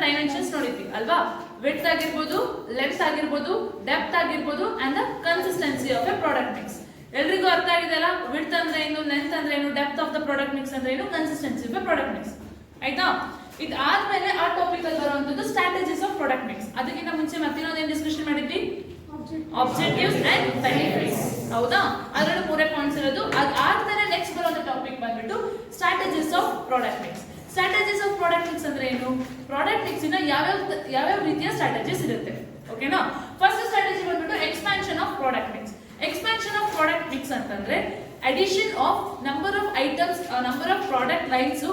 Dimensions ನೋಡಿದ್ವಿ ಅಲ್ವಾ? Width ಆಗಿರ್ಬೋದು, ಲೆಂತ್ ಆಗಿರ್ಬೋದು, ಡೆಪ್ತ್ ಆಗಿರ್ಬೋದು and the consistency of A product mix. ಎಲ್ರಿಗೂ ಅರ್ಥ ಆಗಿದೆಯಲ್ಲ? ವಿಡ್ತ್ ಅಂದ್ರೆ ಏನು, ಲೆಂತ್ ಅಂದ್ರೆ ಏನು, depth of the product mix ಅಂದ್ರೆ ಏನು, consistency of A product mix. ಆಯ್ತಾ? ಇದಾದ್ಮೇಲೆ ಆ ಟಾಪಿಕ್ ಅಲ್ಲಿ ಬರುವಂತದ್ದು ಸ್ಟ್ರಾಟಜೀಸ್ ಆಫ್ ಪ್ರಾಡಕ್ಟ್ ಮಿಕ್ಸ್. ಅದಕ್ಕಿಂತ ಮುಂಚೆ ಮತ್ತಿನ್ನೊಂದೇನು ಡಿಸ್ಕಷನ್ ಮಾಡಿದ್ವಿ? Objectives and benefits. ಹೌದಾ? ಅದರಲ್ಲಿ 3 ಪಾಯಿಂಟ್ಸ್ ಇರೋದು. ಅದಾದ್ಮೇಲೆ ನೆಕ್ಸ್ಟ್ ಬರುವಂತ ಟಾಪಿಕ್ ಬಂದ್ಬಿಟ್ಟು strategies of product mix. Strategies of product mix ಅಂದ್ರೆ ಏನು? ಪ್ರಾಡಕ್ಟ್ ಮಿಕ್ಸ್ ಇನ ಯಾವ್ಯಾವ ರೀತಿಯ ಸ್ಟ್ರಾಟಜೀಸ್ ಇರುತ್ತೆ. ಓಕೆನಾ? ಫಸ್ಟ್ ಸ್ಟ್ರಾಟಜಿ ಬಂದ್ಬಿಟ್ಟು expansion of product mix. Expansion of product mix ಅಂತಂದ್ರೆ addition of number of items, number of product lines,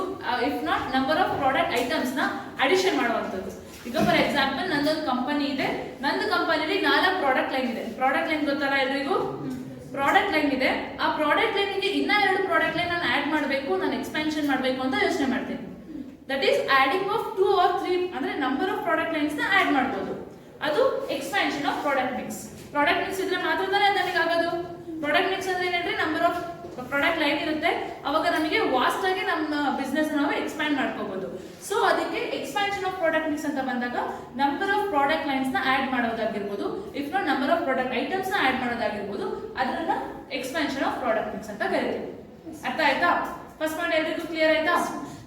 if not number of product items ನ ಅಡಿಷನ್ ಮಾಡುವಂತದ್ದು. ಈಗ ಫಾರ್ ಎಕ್ಸಾಂಪಲ್ ನಂದೊಂದು ಕಂಪನಿ ಇದೆ, ನಂದು ಕಂಪನಿಯಲ್ಲಿ 4 ಪ್ರಾಡಕ್ಟ್ ಲೈನ್ ಇದೆ. ಪ್ರಾಡಕ್ಟ್ ಲೈನ್ ಗೊತ್ತಲ್ಲ ಎಲ್ರಿಗೂ? ಪ್ರಾಡಕ್ಟ್ ಲೈನ್ ಇದೆ. ಆ ಪ್ರಾಡಕ್ಟ್ ಲೈನ್ಗೆ ಇನ್ನ 2 ಪ್ರಾಡಕ್ಟ್ ಲೈನ್ ನಾನು ಆಡ್ ಮಾಡಬೇಕು, ನಾನು ಎಕ್ಸ್ಪಾನ್ಷನ್ ಮಾಡಬೇಕು ಅಂತ ಯೋಚನೆ ಮಾಡ್ತೀನಿ. That is adding of 2 or 3 ಅಂದ್ರೆ ನಂಬರ್ ಆಫ್ ಪ್ರಾಡಕ್ಟ್ ಲೈನ್ಸ್ ನ ಆಡ್ ಮಾಡಬಹುದು. ಅದು expansion of product mix. Product mix ಇದ್ರೆ ಮಾತ್ರ ತಾನೇ ನಮಗೆ ಆಗೋದು. ಪ್ರಾಡಕ್ಟ್ ಮಿಕ್ಸ್ ಅಂದ್ರೆ ಏನಂದ್ರೆ ನಂಬರ್ ಆಫ್ ಪ್ರಾಡಕ್ಟ್ ಲೈನ್ ಇರುತ್ತೆ, ಅವಾಗ ನಮಗೆ ವಾಸ್ಟ್ ಆಗಿ ನಮ್ಮ ಬಿಸ್ನೆಸ್ ನಾವು ಎಕ್ಸ್ಪ್ಯಾಂಡ್ ಮಾಡ್ಕೋಬಹುದು. ಸೊ ಅದಕ್ಕೆ ಎಕ್ಸ್ಪಾನ್ಷನ್ ಆಫ್ ಪ್ರಾಡಕ್ಟ್ ಮಿಕ್ಸ್ ಅಂತ ಬಂದಾಗ ನಂಬರ್ ಆಫ್ ಪ್ರಾಡಕ್ಟ್ ಲೈನ್ಸ್ ನ ಆಡ್ ಮಾಡೋದಾಗಿರ್ಬೋದು, if not number of product items ನ ಆಡ್ ಮಾಡೋದಾಗಿರ್ಬೋದು, ಅದನ್ನ ಎಕ್ಸ್ಪಾನ್ಷನ್ ಆಫ್ ಪ್ರಾಡಕ್ಟ್ ಮಿಕ್ಸ್ ಅಂತ ಕರಿತೀವಿ. ಅರ್ಥ ಆಯ್ತಾ? ಫಸ್ಟ್ ಪಾಯಿಂಟ್ ಎಲ್ರಿಗೂ ಕ್ಲಿಯರ್ ಆಯ್ತಾ?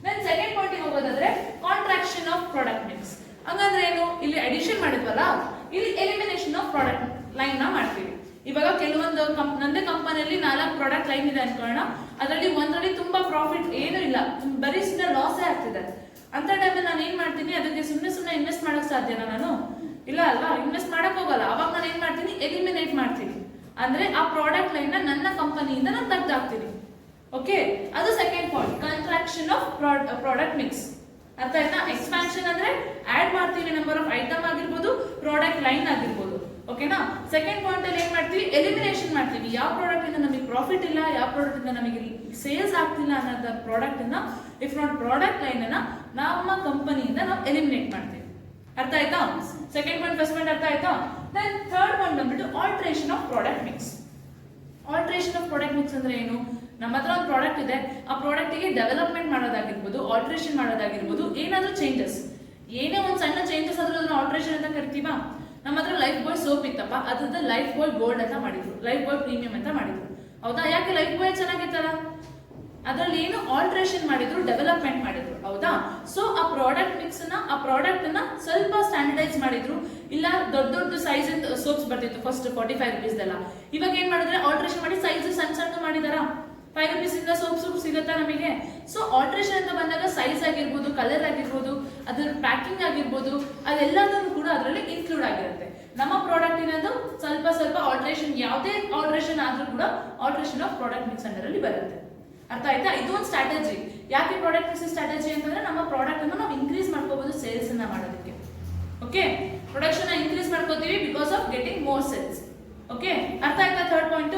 ದೆನ್ ಸೆಕೆಂಡ್ ಪಾಯಿಂಟ್ ಗೆ ಹೋಗೋದಾದ್ರೆ ಕಾಂಟ್ರಾಕ್ಷನ್ ಆಫ್ ಪ್ರಾಡಕ್ಟ್ ಮಿಕ್ಸ್. ಹಂಗಂದ್ರೆ ಏನು? ಇಲ್ಲಿ ಅಡಿಷನ್ ಮಾಡಿದ್ವಲ್ಲ, ಇಲ್ಲಿ ಎಲಿಮಿನೇಷನ್ ಆಫ್ ಪ್ರಾಡಕ್ಟ್ ಲೈನ್ ನ ಮಾಡ್ತೀವಿ. ಇವಾಗ ಕೆಲವೊಂದು ನಂದೇ ಕಂಪನಿಯಲ್ಲಿ 4 ಪ್ರಾಡಕ್ಟ್ ಲೈನ್ ಇದೆ ಅನ್ಕೊಳ್ಳೋಣ, ಅದರಲ್ಲಿ ಒಂದರಲ್ಲಿ ತುಂಬಾ ಪ್ರಾಫಿಟ್ ಏನು ಇಲ್ಲ, ಬರೀ ಸುಮ್ಮನೆ ಲಾಸೇ ಆಗ್ತಿದೆ. ಅಂತ ಟೈಮಲ್ಲಿ ನಾನು ಏನ್ ಮಾಡ್ತೀನಿ, ಅದಕ್ಕೆ ಸುಮ್ಮನೆ ಇನ್ವೆಸ್ಟ್ ಮಾಡಕ್ ಸಾಧ್ಯನಾ? ನಾನು ಇಲ್ಲ ಅಲ್ವಾ, ಇನ್ವೆಸ್ಟ್ ಮಾಡಕ್ ಹೋಗಲ್ಲ. ಅವಾಗ ನಾನು ಏನ್ ಮಾಡ್ತೀನಿ, ಎಲಿಮಿನೇಟ್ ಮಾಡ್ತೀನಿ. ಅಂದ್ರೆ ಆ ಪ್ರಾಡಕ್ಟ್ ಲೈನ್ ನ ನನ್ನ ಕಂಪನಿಯಿಂದ ನಾನು ತೆಗ್ದಾಕ್ತೀನಿ. ಓಕೆ, ಅದು second point, contraction of product mix. ಅರ್ಥ ಆಯ್ತಾ? ಎಕ್ಸ್ಪಾನ್ಷನ್ ಅಂದ್ರೆ ಆಡ್ ಮಾಡ್ತೀವಿ, ನಂಬರ್ ಆಫ್ ಐಟಮ್ ಆಗಿರ್ಬೋದು, ಪ್ರಾಡಕ್ಟ್ ಲೈನ್ ಆಗಿರ್ಬೋದು. ಓಕೆನಾ? ಸೆಕೆಂಡ್ ಪಾಯಿಂಟ್ ಅಲ್ಲಿ ಏನ್ ಮಾಡ್ತೀವಿ, ಎಲಿಮಿನೇಷನ್ ಮಾಡ್ತೀವಿ. ಯಾವ ಪ್ರಾಡಕ್ಟ್ ಇಂದ ನಮಗೆ ಪ್ರಾಫಿಟ್ ಇಲ್ಲ, ಯಾವ ಪ್ರಾಡಕ್ಟ್ ಇಂದ ನಮಗೆ ಸೇಲ್ಸ್ ಆಗ್ತಿಲ್ಲ ಅನ್ನೋದ ಪ್ರಾಡಕ್ಟ್ ಅನ್ನ, ಇಫ್ ನಾಟ್ ಪ್ರಾಡಕ್ಟ್ ಲೈನ್ ಅನ್ನ ನಮ್ಮ ಕಂಪನಿಯಿಂದ ನಾವು ಎಲಿಮಿನೇಟ್ ಮಾಡ್ತೀವಿ. ಅರ್ಥ ಆಯ್ತಾ? ಸೆಕೆಂಡ್ ಪಾಯಿಂಟ್, ಫಸ್ಟ್ ಪಾಯಿಂಟ್ ಅರ್ಥ ಆಯ್ತಾ? ದೆನ್ ಥರ್ಡ್ ಪಾಯಿಂಟ್ ಬಂದ್ಬಿಟ್ಟು alteration of product mix. Alteration of product mix ಅಂದ್ರೆ ಏನು? ನಮ್ಮ ಹತ್ರ ಒಂದು ಪ್ರಾಡಕ್ಟ್ ಇದೆ, ಆ ಪ್ರಾಡಕ್ಟ್ ಗೆ ಡೆವಲಪ್ಮೆಂಟ್ ಮಾಡೋದಾಗಿರ್ಬೋದು, ಆಲ್ಟ್ರೇಷನ್ ಮಾಡೋದಾಗಿರ್ಬೋದು, ಏನಾದ್ರೂ ಚೇಂಜಸ್, ಏನೇ ಒಂದು ಸಣ್ಣ ಚೇಂಜಸ್ ಆದ್ರೂ ಅದನ್ನ ಆಲ್ಟ್ರೇಷನ್ ಅಂತ ಕರಿತೀವಾ? ನಮ್ಮ ಹತ್ರ ಲೈಫ್ ಬಾಯ್ ಸೋಪ್ ಇತ್ತಪ್ಪ, ಅದ್ರದ್ದು ಲೈಫ್ ಬಾಯ್ ಗೋಲ್ಡ್ ಅಂತ ಮಾಡಿದ್ರು, ಲೈಫ್ ಬಾಯ್ ಪ್ರೀಮಿಯಂ ಅಂತ ಮಾಡಿದ್ರು. ಹೌದಾ? ಯಾಕೆ? ಲೈಫ್ ಬಾಯ್ ಚೆನ್ನಾಗಿತ್ತಲ್ಲ, ಅದ್ರಲ್ಲಿ ಏನು ಆಲ್ಟ್ರೇಷನ್ ಮಾಡಿದ್ರು, ಡೆವಲಪ್ಮೆಂಟ್ ಮಾಡಿದ್ರು. ಹೌದಾ? ಸೊ ಆ ಪ್ರಾಡಕ್ಟ್ ಮಿಕ್ಸ್ ನ, ಆ ಪ್ರಾಡಕ್ಟ್ ಅನ್ನ ಸ್ವಲ್ಪ ಸ್ಟ್ಯಾಂಡರ್ಡೈಸ್ ಮಾಡಿದ್ರು. ಇಲ್ಲ ದೊಡ್ಡ ಸೈಜ್ ಸೋಪ್ಸ್ ಬರ್ತಿತ್ತು ಫಸ್ಟ್ 45 rupees ಎಲ್ಲ, ಇವಾಗ ಏನ್ ಮಾಡಿದ್ರೆ ಆಲ್ಟ್ರೇಷನ್ ಮಾಡಿ ಸೈಜ್ ಸಣ್ಣ ಮಾಡಿದಾರ. 5 rupees ಇಂದ ಸೋಪ್ ಸಿಗುತ್ತಾ ನಮಗೆ? ಸೊ ಆಲ್ಟ್ರೇಷನ್ ಅಂತ ಬಂದಾಗ ಸೈಜ್ ಆಗಿರ್ಬೋದು, ಕಲರ್ ಆಗಿರ್ಬೋದು, ಅದರ ಪ್ಯಾಕಿಂಗ್ ಆಗಿರ್ಬೋದು, ಅದೆಲ್ಲದನ್ನು ಕೂಡ ಅದರಲ್ಲಿ ಇನ್ಕ್ಲೂಡ್ ಆಗಿರುತ್ತೆ. ನಮ್ಮ ಪ್ರಾಡಕ್ಟ್ ಇನ್ನೊಂದು ಸ್ವಲ್ಪ ಆಲ್ಟ್ರೇಷನ್, ಯಾವುದೇ ಆಲ್ಟ್ರೇಷನ್ ಆದ್ರೂ ಕೂಡ ಆಲ್ಟ್ರೇಷನ್ ಆಫ್ ಪ್ರಾಡಕ್ಟ್ ಮಿಕ್ಸ್ ಅಂಡರಲ್ಲಿ ಬರುತ್ತೆ. ಅರ್ಥ ಆಯ್ತಾ? ಇದು ಒಂದು ಸ್ಟ್ರಾಟಜಿ. ಯಾಕೆ ಪ್ರಾಡಕ್ಟ್ ಮಿಕ್ಸ್ ಸ್ಟ್ರಾಟಜಿ ಅಂತಂದ್ರೆ ನಮ್ಮ ಪ್ರಾಡಕ್ಟ್ ಅನ್ನು ನಾವು ಇನ್ಕ್ರೀಸ್ ಮಾಡ್ಕೋಬಹುದು ಸೇಲ್ಸ್ ಅನ್ನ ಮಾಡೋದಕ್ಕೆ. ಓಕೆ, ಪ್ರೊಡಕ್ಷನ್ ಇನ್ಕ್ರೀಸ್ ಮಾಡ್ಕೋತೀವಿ because of getting more sales. Okay, ಅರ್ಥ ಆಯ್ತಾ? Third point.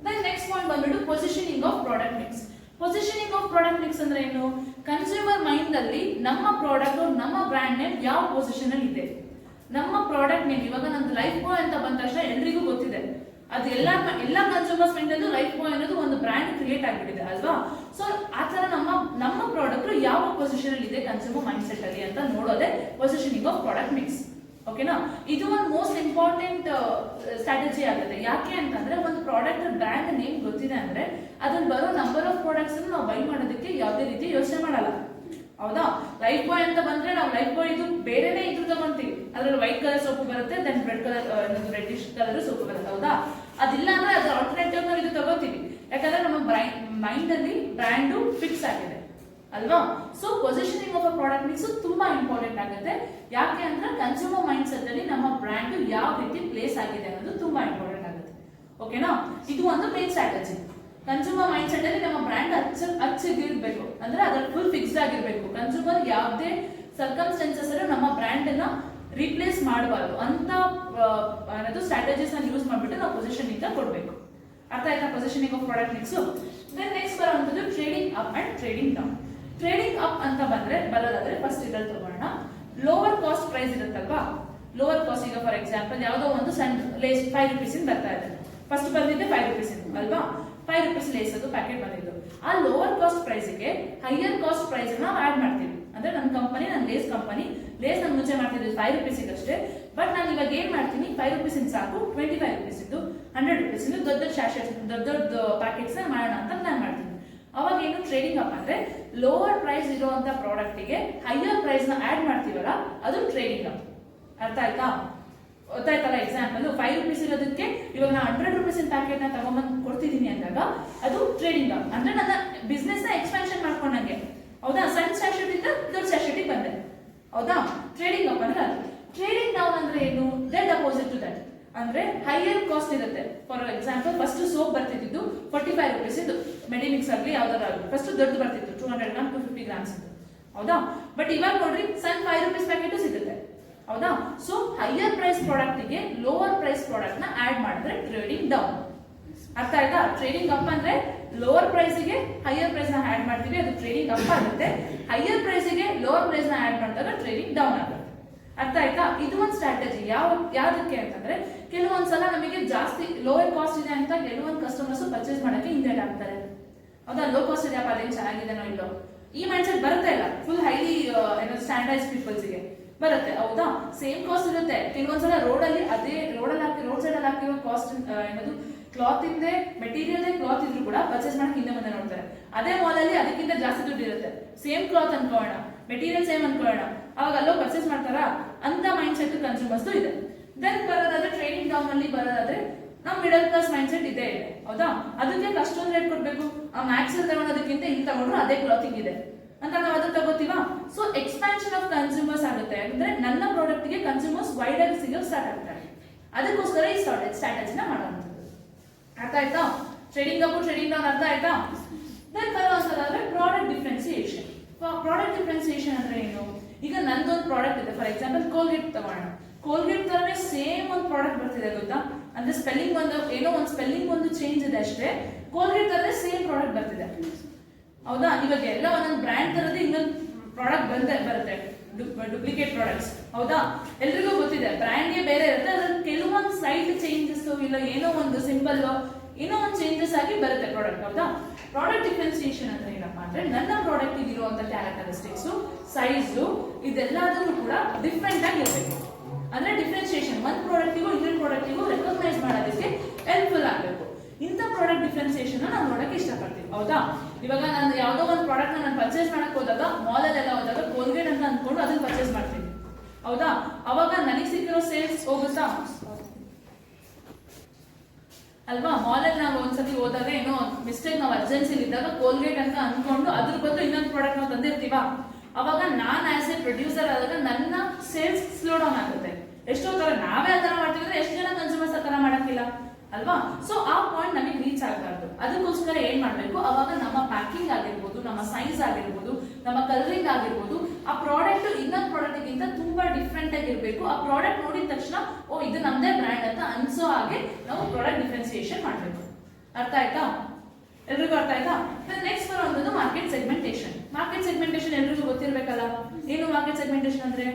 Then next point ಬಂದ್ಬಿಟ್ಟು positioning of product mix. Positioning of product mix ಅಂದ್ರೆ ಏನು? ಕನ್ಸ್ಯೂಮರ್ ಮೈಂಡ್ ಅಲ್ಲಿ ನಮ್ಮ ಪ್ರಾಡಕ್ಟ್, ನಮ್ಮ ಬ್ರ್ಯಾಂಡ್ ನೇಮ್ ಯಾವ ಪೊಸಿಷನ್ ಅಲ್ಲಿ ಇದೆ, ನಮ್ಮ ಪ್ರಾಡಕ್ಟ್ ನೇಮ್. ಇವಾಗ ನಂದು ಲೈಫ್ ಬಾಯ್ ಅಂತ ಬಂದ ತಕ್ಷಣ ಎಲ್ರಿಗೂ ಗೊತ್ತಿದೆ, ಅದು ಎಲ್ಲ ಕನ್ಸ್ಯೂಮರ್ಸ್ ಮೈಂಡ್ ಅಲ್ಲೂ ಲೈಫ್ ಬಾಯ್ ಅನ್ನೋದು ಒಂದು ಬ್ರ್ಯಾಂಡ್ ಕ್ರಿಯೇಟ್ ಆಗಿಬಿಟ್ಟಿದೆ ಅಲ್ವಾ? ಸೊ ಆ ತರ ನಮ್ಮ ಪ್ರಾಡಕ್ಟ್ ಯಾವ ಪೊಸಿಷನ್ ಅಲ್ಲಿ ಇದೆ ಕನ್ಸ್ಯೂಮರ್ ಮೈಂಡ್ ಸೆಟ್ ಅಲ್ಲಿ ಅಂತ ನೋಡೋದೇ ಪೊಸಿಷನಿಂಗ್ ಆಫ್ ಪ್ರಾಡಕ್ಟ್ ಮಿಕ್ಸ್. ಓಕೆನಾ? ಇದು ಒಂದು ಮೋಸ್ಟ್ ಇಂಪಾರ್ಟೆಂಟ್ ಸ್ಟ್ರಾಟಜಿ ಆಗುತ್ತೆ. ಯಾಕೆ ಅಂತಂದ್ರೆ ಒಂದು ಪ್ರಾಡಕ್ಟ್ ಬ್ರ್ಯಾಂಡ್ ನೇಮ್ ಗೊತ್ತಿದೆ ಅಂದ್ರೆ ಅದ್ರಲ್ಲಿ ಬರೋ ನಂಬರ್ ಆಫ್ ಪ್ರಾಡಕ್ಟ್ಸ್ ನಾವು ಬೈ ಮಾಡೋದಕ್ಕೆ ಯಾವುದೇ ರೀತಿ ಯೋಚನೆ ಮಾಡಲ್ಲ. ಹೌದಾ? ಲೈಫ್ ಬಾಯ್ ಅಂತ ಬಂದ್ರೆ ನಾವು ಲೈಫ್ ಬಾಯ್ ಇದು ಬೇರೆನೇ ಇದ್ರು ತಗೊಂತೀವಿ, ಅದ್ರಲ್ಲಿ ವೈಟ್ ಕಲರ್ ಸೋಪ್ ಬರುತ್ತೆ, then red colour reddish colour soap ಬರುತ್ತೆ. ಹೌದಾ? ಅದಿಲ್ಲ ಅಂದ್ರೆ ಅದ್ರ ಆಲ್ಟರ್ನೇಟಿವ್ ನಾವು ಇದು ತಗೋತೀವಿ, ಯಾಕಂದ್ರೆ ನಮ್ಮ ಮೈಂಡ್ ಅಲ್ಲಿ ಬ್ರ್ಯಾಂಡು ಫಿಕ್ಸ್ ಆಗಿದೆ ಅಲ್ವಾ? So positioning of a product mix ತುಂಬಾ ಇಂಪಾರ್ಟೆಂಟ್ ಆಗುತ್ತೆ. ಯಾಕೆ ಅಂದ್ರೆ ಕನ್ಸ್ಯೂಮರ್ ಮೈಂಡ್ ಸೆಟ್ ಅಲ್ಲಿ ನಮ್ಮ ಬ್ರ್ಯಾಂಡ್ ಯಾವ ರೀತಿ ಪ್ಲೇಸ್ ಆಗಿದೆ ಅನ್ನೋದು ತುಂಬಾ ಇಂಪಾರ್ಟೆಂಟ್ ಆಗುತ್ತೆ. ಓಕೆನಾ? ಇದು ಒಂದು main strategy. Consumer mind set ಅಲ್ಲಿ ನಮ್ಮ ಬ್ರ್ಯಾಂಡ್ ಅಚ್ಚಿಗಿರ್ಬೇಕು, ಅಂದ್ರೆ ಅದ್ರಲ್ಲಿ ಫುಲ್ ಫಿಕ್ಸ್ಡ್ ಆಗಿರ್ಬೇಕು. ಕನ್ಸ್ಯೂಮರ್ ಯಾವುದೇ ಸರ್ಕಮ್ಸ್ಟೆನ್ಸಸ್ ಅಲ್ಲಿ ನಮ್ಮ ಬ್ರ್ಯಾಂಡ್ ಅನ್ನ ರಿಪ್ಲೇಸ್ ಮಾಡಬಾರ್ದು ಅಂತ ಅನ್ನೋದು ಸ್ಟ್ರಾಟಜೀಸ್ ನ ಯೂಸ್ ಮಾಡ್ಬಿಟ್ಟು ನಾವು ಪೊಸಿಷನಿಂಗ್ ಕೊಡ್ಬೇಕು. ಅರ್ಥ ಆಯ್ತಾ? Positioning of product mix. Then next ಬರುವಂತದ್ದು trading up and trading down. Trading up ಅಂತ ಬರೋದಾದ್ರೆ ಫಸ್ಟ್ ಇದ್ರಲ್ಲಿ ತಗೋಣ. ಲೋವರ್ ಕಾಸ್ಟ್ ಪ್ರೈಸ್ ಇರುತ್ತಲ್ವಾ, ಲೋವರ್ ಕಾಸ್ಟ್. ಈಗ ಫಾರ್ ಎಕ್ಸಾಂಪಲ್ ಯಾವುದೋ ಒಂದು ಸಣ್ಣ ಲೇಸ್ 5 rupees ಇಂದ ಬರ್ತಾ ಇದೆ, ಫಸ್ಟ್ ಬಂದಿದ್ದೆ 5 rupees ಇಂದ ಅಲ್ವಾ? 5 rupees ಲೇಸ್ ಅದು ಪ್ಯಾಕೆಟ್ ಬಂದಿದ್ದು. ಆ ಲೋವರ್ ಕಾಸ್ಟ್ ಪ್ರೈಸ್ ಗೆ ಹೈಯರ್ ಕಾಸ್ಟ್ ಪ್ರೈಸ್ ನಾವು ಆಡ್ ಮಾಡ್ತೀವಿ, ಅಂದ್ರೆ ಅಂದ್ರೆ ನನ್ನ ಕಂಪನಿ, ನನ್ನ ಲೇಸ್ ಕಂಪನಿ. ಲೇಸ್ ನಾನು ಮುಂಚೆ ಮಾಡ್ತಿದ್ದೆ 5 ರೂಪೀಸಿಗೆ ಅಷ್ಟೇ. ಬಟ್ ನಾನು ಇವಾಗ ಏನ್ ಮಾಡ್ತೀನಿ, 5 ರೂಪೀಸಿಂದ ಸಾಕು 25 ರೂಪೀಸ್ ಇದ್ದು 100 ರೂಪೀಸ್ ಇದ್ದು ದೊಡ್ಡ ಶಾಶೆಟ್, ದೊಡ್ಡ ಪ್ಯಾಕೆಟ್ಸ್ ಮಾಡೋಣ ಅಂತ ಪ್ಲಾನ್ ಮಾಡ್ತೀನಿ. ಅವಾಗ ಏನು ಟ್ರೇಡಿಂಗ್ ಅಪ್ ಅಂದ್ರೆ ಲೋವರ್ ಪ್ರೈಸ್ ಇರುವಂತ ಪ್ರಾಡಕ್ಟ್ ಗೆ ಹೈಯರ್ ಪ್ರೈಸ್ ನ ಆಡ್ ಮಾಡ್ತೀವಲ್ಲ, ಅದು ಟ್ರೇಡಿಂಗ್ ಅಪ್. ಅರ್ಥ ಆಯ್ತಾ? ಗೊತ್ತಾಯ್ತಲ್ಲ? ಎಕ್ಸಾಂಪಲ್ 5 ರೂಪೀಸ್ ಇರೋದಕ್ಕೆ ಇವಾಗ ನಾನು 100 ರೂಪೀಸಿನ ಪ್ಯಾಕೆಟ್ ನ ತಗೊಂಡ್ಬಂದು ಕೊಡ್ತಿದ್ದೀನಿ ಅಂದಾಗ ಅದು ಟ್ರೇಡಿಂಗ್ ಅಪ್ ಅಂದ್ರೆ ನನ್ನ ಬಿಸ್ನೆಸ್ ನ ಎಕ್ಸ್ಪಾನ್ಷನ್ ಮಾಡ್ಕೊಂಡಂಗೆ. ಹೌದಾ? ಸಣ್ಣ ಸ್ಯಾಶೆಟ್ ಇಂದ ದೊಡ್ಡ ಸ್ಯಾಶೆಟ್ ಬಂದೆ. ಹೌದಾ? ಟ್ರೇಡಿಂಗ್ ಅಪ್ ಅಂದ್ರೆ ಅದು. ಟ್ರೇಡಿಂಗ್ ಡೌನ್ ಅಂದ್ರೆ ಏನು? Dead opposite to that. ಅಂದ್ರೆ ಹೈಯರ್ ಕಾಸ್ಟ್ ಇರುತ್ತೆ. ಫಾರ್ ಎಕ್ಸಾಂಪಲ್ ಫಸ್ಟ್ ಸೋಪ್ ಬರ್ತಿದ್ದು 45 ರೂಪೀಸ್ ಇದು, ಮೆಡಿಮಿಕ್ಸ್ ಆಗಲಿ ಯಾವ್ದಾದ್ರು ಫಸ್ಟ್ ದೊಡ್ಡ ಬರ್ತಿತ್ತು 200 ಗ್ರಾಮ್ 250 ಗ್ರಾಮ್ಸ್ ಇದ್ದು. ಹೌದಾ? ಬಟ್ ಇವಾಗ ನೋಡ್ರಿ ಸಣ್ಣ 5 ರೂಪೀಸ್ ಪ್ಯಾಕೆಟ್ ಸಿಗುತ್ತೆ. ಹೌದಾ? ಸೊ ಹೈಯರ್ ಪ್ರೈಸ್ ಪ್ರಾಡಕ್ಟ್ ಗೆ ಲೋವರ್ ಪ್ರೈಸ್ ಪ್ರಾಡಕ್ಟ್ ನ ಆಡ್ ಮಾಡಿದ್ರೆ ಟ್ರೇಡಿಂಗ್ ಡೌನ್. ಅರ್ಥ ಆಯ್ತಾ? ಟ್ರೇಡಿಂಗ್ ಅಪ್ ಅಂದ್ರೆ ಲೋವರ್ ಪ್ರೈಸ್ ಗೆ ಹೈಯರ್ ಪ್ರೈಸ್ ನ ಆಡ್ ಮಾಡ್ತೀವಿ, ಅದು ಟ್ರೇಡಿಂಗ್ ಅಪ್ ಆಗುತ್ತೆ. ಹೈಯರ್ ಪ್ರೈಸ್ ಗೆ ಲೋವರ್ ಪ್ರೈಸ್ ನ ಆಡ್ ಮಾಡಿದಾಗ ಟ್ರೇಡಿಂಗ್ ಡೌನ್ ಆಗುತ್ತೆ. ಅರ್ಥ ಆಯ್ತಾ? ಇದು ಒಂದು ಸ್ಟ್ರಾಟಜಿ. ಯಾವ್ದಕ್ಕೆ ಅಂತಂದ್ರೆ ಕೆಲವೊಂದ್ಸಲ ನಮಗೆ ಜಾಸ್ತಿ ಲೋಯರ್ ಕಾಸ್ಟ್ ಇದೆ ಅಂತ ಕೆಲವೊಂದು ಕಸ್ಟಮರ್ಸ್ ಪರ್ಚೇಸ್ ಮಾಡಕ್ಕೆ ಹಿಂದೆ ಆಗ್ತಾರೆ. ಹೌದಾ? ಲೋ ಕಾಸ್ಟ್ ಇದೆ, ಅದೇನು ಚೆನ್ನಾಗಿದೆನೋ ಇಲ್ಲೋ ಈ ಮೈಂಡ್ ಸೆಟ್ ಬರುತ್ತೆ ಇಲ್ಲ. ಫುಲ್ ಹೈಲಿ ಸ್ಟ್ಯಾಂಡರ್ಡ್ಸ್ ಪೀಪಲ್ಸ್ ಗೆ ಬರುತ್ತೆ. ಹೌದಾ? ಸೇಮ್ ಕಾಸ್ಟ್ ಇರುತ್ತೆ. ಕೆಲವೊಂದ್ಸಲ ರೋಡಲ್ಲಿ ಅದೇ ರೋಡ್ ಸೈಡ್ ಅಲ್ಲಿ ಹಾಕಿರೋ ಕಾಸ್ಟ್ ಏನದು ಕ್ಲಾತ್ ಇಂದೆ ಮೆಟೀರಿಯಲ್ ಕ್ಲಾತ್ ಇದ್ರು ಕೂಡ ಪರ್ಚೇಸ್ ಮಾಡಕ್ಕೆ ಹಿಂದೆ ಮುಂದೆ ನೋಡ್ತಾರೆ. ಅದೇ ಮಾಲ್ ಅಲ್ಲಿ ಅದಕ್ಕಿಂತ ಜಾಸ್ತಿ ದುಡ್ಡು ಇರುತ್ತೆ. ಸೇಮ್ ಕ್ಲಾತ್ ಅನ್ಕೊಳ್ಳೋಣ, ಮೆಟೀರಿಯಲ್ ಸೇಮ್ ಅನ್ಕೊಳ್ಳೋಣ, ಅವಾಗ ಅಲ್ಲೋ ಪರ್ಚೇಸ್ ಮಾಡ್ತಾರಾ ಅಂತ ಮೈಂಡ್ ಸೆಟ್ ಕನ್ಸ್ಯೂಮರ್ಸ್ ಇದೆ. ದೆನ್ ಬರೋದಾದ್ರೆ ಟ್ರೇಡಿಂಗ್ ಡೌನ್ ಅಲ್ಲಿ ಬರೋದಾದ್ರೆ ನಮ್ ಮಿಡಲ್ ಕ್ಲಾಸ್ ಮೈಂಡ್ ಸೆಟ್ ಇದೆ. ಹೌದಾ? ಅದಕ್ಕೆ ಅಷ್ಟೊಂದು ರೇಟ್ ಕೊಡ್ಬೇಕು, ಆ ಮ್ಯಾಕ್ಸ್ ತಗೊಳೋದಕ್ಕಿಂತ ಇಲ್ಲಿ ತಗೊಂಡ್ರು ಅದೇ ಕ್ಲಾತಿಂಗ್ ಇದೆ ಅಂತ ನಾವು ಅದನ್ನ ತಗೋತೀವಾ. ಸೊ ಎಕ್ಸ್ಪಾನ್ಷನ್ ಆಫ್ ಕನ್ಸ್ಯೂಮರ್ಸ್ ಆಗುತ್ತೆ. ಅಂದ್ರೆ ನನ್ನ ಪ್ರಾಡಕ್ಟ್ ಗೆ ಕನ್ಸ್ಯೂಮರ್ಸ್ ವೈಡ್ ಆಗಿ ಸಿಗೋಕೆ ಸ್ಟಾರ್ಟ್ ಆಗ್ತಾರೆ. ಅದಕ್ಕೋಸ್ಕರ ಈ ಸ್ಟ್ರಾಟಜಿನ ಮಾಡುವಂಥದ್ದು. ಅರ್ಥ ಆಯ್ತಾ? ಟ್ರೇಡಿಂಗ್ ಅಪ್ ಟ್ರೇಡಿಂಗ್ ಡೌನ್ ಅರ್ಥ ಆಯ್ತಾ? ದೆನ್ ಬರೋದಾದ್ರೆ ಪ್ರಾಡಕ್ಟ್ ಡಿಫ್ರೆನ್ಸಿಯೇಷನ್. ಪ್ರಾಡಕ್ಟ್ ಡಿಫ್ರೆನ್ಸಿಯೇಷನ್ ಅಂದ್ರೆ ಏನು? ಈಗ ನಂದೊಂದು ಪ್ರಾಡಕ್ಟ್ ಇದೆ, ಫಾರ್ ಎಕ್ಸಾಂಪಲ್ ಕೋಲ್ಗೇಟ್ ತಗೋಣ. ಕೋಲ್ಗೇಟ್ ತರನೇ ಸೇಮ್ ಒಂದು ಪ್ರಾಡಕ್ಟ್ ಬರ್ತಿದೆ ಗೊತ್ತಾ? ಅಂದ್ರೆ ಸ್ಪೆಲ್ಲಿಂಗ್ ಒಂದು ಏನೋ ಒಂದು ಸ್ಪೆಲ್ಲಿಂಗ್ ಒಂದು ಚೇಂಜ್ ಇದೆ ಅಷ್ಟೇ. ಕೋಲ್ಗೇಟ್ ತರನೇ ಸೇಮ್ ಪ್ರಾಡಕ್ಟ್ ಬರ್ತಿದೆ. ಹೌದಾ? ಇವಾಗ ಎಲ್ಲ ಒಂದೊಂದು ಬ್ರ್ಯಾಂಡ್ ತರದೇ ಇನ್ನೊಂದು ಪ್ರಾಡಕ್ಟ್ ಬರುತ್ತೆ, ಡುಪ್ಲಿಕೇಟ್ ಪ್ರಾಡಕ್ಟ್ಸ್. ಹೌದಾ? ಎಲ್ರಿಗೂ ಗೊತ್ತಿದೆ ಬ್ರ್ಯಾಂಡ್ಗೆ ಬೇರೆ ಇರುತ್ತೆ, ಅದ್ರಲ್ಲಿ ಕೆಲವೊಂದು ಸ್ಲೈಟ್ ಚೇಂಜಸ್ ಇಲ್ಲ, ಏನೋ ಒಂದು ಸಿಂಬಲ್ ಏನೋ ಒಂದು ಚೇಂಜಸ್ ಆಗಿ ಬರುತ್ತೆ ಪ್ರಾಡಕ್ಟ್. ಹೌದಾ? ಪ್ರಾಡಕ್ಟ್ ಡಿಫ್ರೆನ್ಸಿಯೇಷನ್ ಅಂದ್ರೆ ಏನಪ್ಪಾ ಅಂದ್ರೆ ನನ್ನ ಪ್ರಾಡಕ್ಟ್ ಇರುವಂತ ಕ್ಯಾರೆಕ್ಟರಿಸ್ಟಿಕ್ಸ್, ಸೈಜು ಇದೆಲ್ಲದೂ ಕೂಡ ಡಿಫ್ರೆಂಟ್ ಆಗಿ ಇರಬೇಕು. ಅಂದ್ರೆ ಡಿಫ್ರೆನ್ಸಿಯೇಷನ್ ಒಂದು ಪ್ರಾಡಕ್ಟಿಗೂ ಇನ್ನೊಂದು ಪ್ರಾಡಕ್ಟಿಗೂ ರೆಕಗ್ನೈಸ್ ಮಾಡೋದಕ್ಕೆ ಹೆಲ್ಪ್ಫುಲ್ ಆಗಬೇಕು. ಇಂಥ ಪ್ರಾಡಕ್ಟ್ ಡಿಫ್ರೆನ್ಸಿಯೇಷನ್ ನಾವು ನೋಡಕ್ಕೆ ಇಷ್ಟಪಡ್ತೀವಿ. ಹೌದಾ? ಇವಾಗ ನಾನು ಯಾವುದೋ ಒಂದು ಪ್ರಾಡಕ್ಟ್ ನಾನು ಪರ್ಚೇಸ್ ಮಾಡಕ್ ಹೋದಾಗ ಮಾಲ್ ಅಲ್ಲೆಲ್ಲ ಹೋದಾಗ ಕೋಲ್ಗೇಟ್ ಅಂತ ಅಂದ್ಕೊಂಡು ಅದನ್ನ ಪರ್ಚೇಸ್ ಮಾಡ್ತೀನಿ. ಹೌದಾ? ಅವಾಗ ನನಗೆ ಸಿಕ್ಕಿರೋ ಸೇಲ್ಸ್ ಹೋಗುತ್ತಾ ಅಲ್ವಾ? ಮಾಲ್ ಅಲ್ಲಿ ನಾವು ಒಂದ್ಸತಿ ಹೋದಾಗ ಏನೋ ಮಿಸ್ಟೇಕ್ ನಾವು ಅರ್ಜೆನ್ಸಿ ಇದ್ದಾಗ ಕೋಲ್ಗೇಟ್ ಅಂತ ಅನ್ಕೊಂಡು ಅದ್ರ ಬದಲು ಇನ್ನೊಂದು ಪ್ರಾಡಕ್ಟ್ ನಾವು ತಂದಿರ್ತೀವ. ಅವಾಗ ನಾನ್ ಆಸ್ ಎ ಪ್ರೊಡ್ಯೂಸರ್ ಆದಾಗ ನನ್ನ ಸೇಲ್ಸ್ ಸ್ಲೋ ಡೌನ್ ಆಗುತ್ತೆ. ಎಷ್ಟೋ ತರ ನಾವೇ ಆ ತರ ಮಾಡ್ತೀವಿ ಅಂದ್ರೆ ಎಷ್ಟು ಜನ ಕನ್ಸ್ಯೂಮರ್ಸ್ ಆ ತರ ಮಾಡಕ್ಕಿಲ್ಲ ಅಲ್ವಾ? ಸೊ ಆ ಪಾಯಿಂಟ್ ನಮಗೆ ರೀಚ್ ಆಗಬಾರ್ದು. ಅದಕ್ಕೋಸ್ಕರ ಏನ್ ಮಾಡ್ಬೇಕು, ಅವಾಗ ನಮ್ಮ ಪ್ಯಾಕಿಂಗ್ ಆಗಿರ್ಬೋದು, ನಮ್ಮ ಸೈಜ್ ಆಗಿರ್ಬೋದು, ನಮ್ಮ ಕಲರಿಂಗ್ ಆಗಿರ್ಬೋದು, ಆ ಪ್ರಾಡಕ್ಟ್ ಇನ್ನೊಂದು ಪ್ರಾಡಕ್ಟ್ ಗಿಂತ ತುಂಬಾ ಡಿಫ್ರೆಂಟ್ ಆಗಿರ್ಬೇಕು. ಆ ಪ್ರಾಡಕ್ಟ್ ನೋಡಿದ ತಕ್ಷಣ ಓ ಇದು ನಮ್ದೇ ಬ್ರ್ಯಾಂಡ್ ಅಂತ ಅನ್ಸೋ ಹಾಗೆ ನಾವು ಪ್ರಾಡಕ್ಟ್ ಡಿಫ್ರೆನ್ಸಿಯೇಷನ್ ಮಾಡ್ಬೇಕು. ಅರ್ಥ ಆಯ್ತಾ? ಎಲ್ರಿಗೂ ಅರ್ಥ ಆಯ್ತಾ? ನೆಕ್ಸ್ಟ್ ಬರೋದು ಮಾರ್ಕೆಟ್ ಸೆಗ್ಮೆಂಟೇಷನ್. ಮಾರ್ಕೆಟ್ ಸೆಗ್ಮೆಂಟೇಷನ್ ಎಲ್ರಿಗೂ ಗೊತ್ತಿರ್ಬೇಕಲ್ಲ. ಏನು ಮಾರ್ಕೆಟ್ ಸೆಗ್ಮೆಂಟೇಷನ್ ಅಂದ್ರೆ?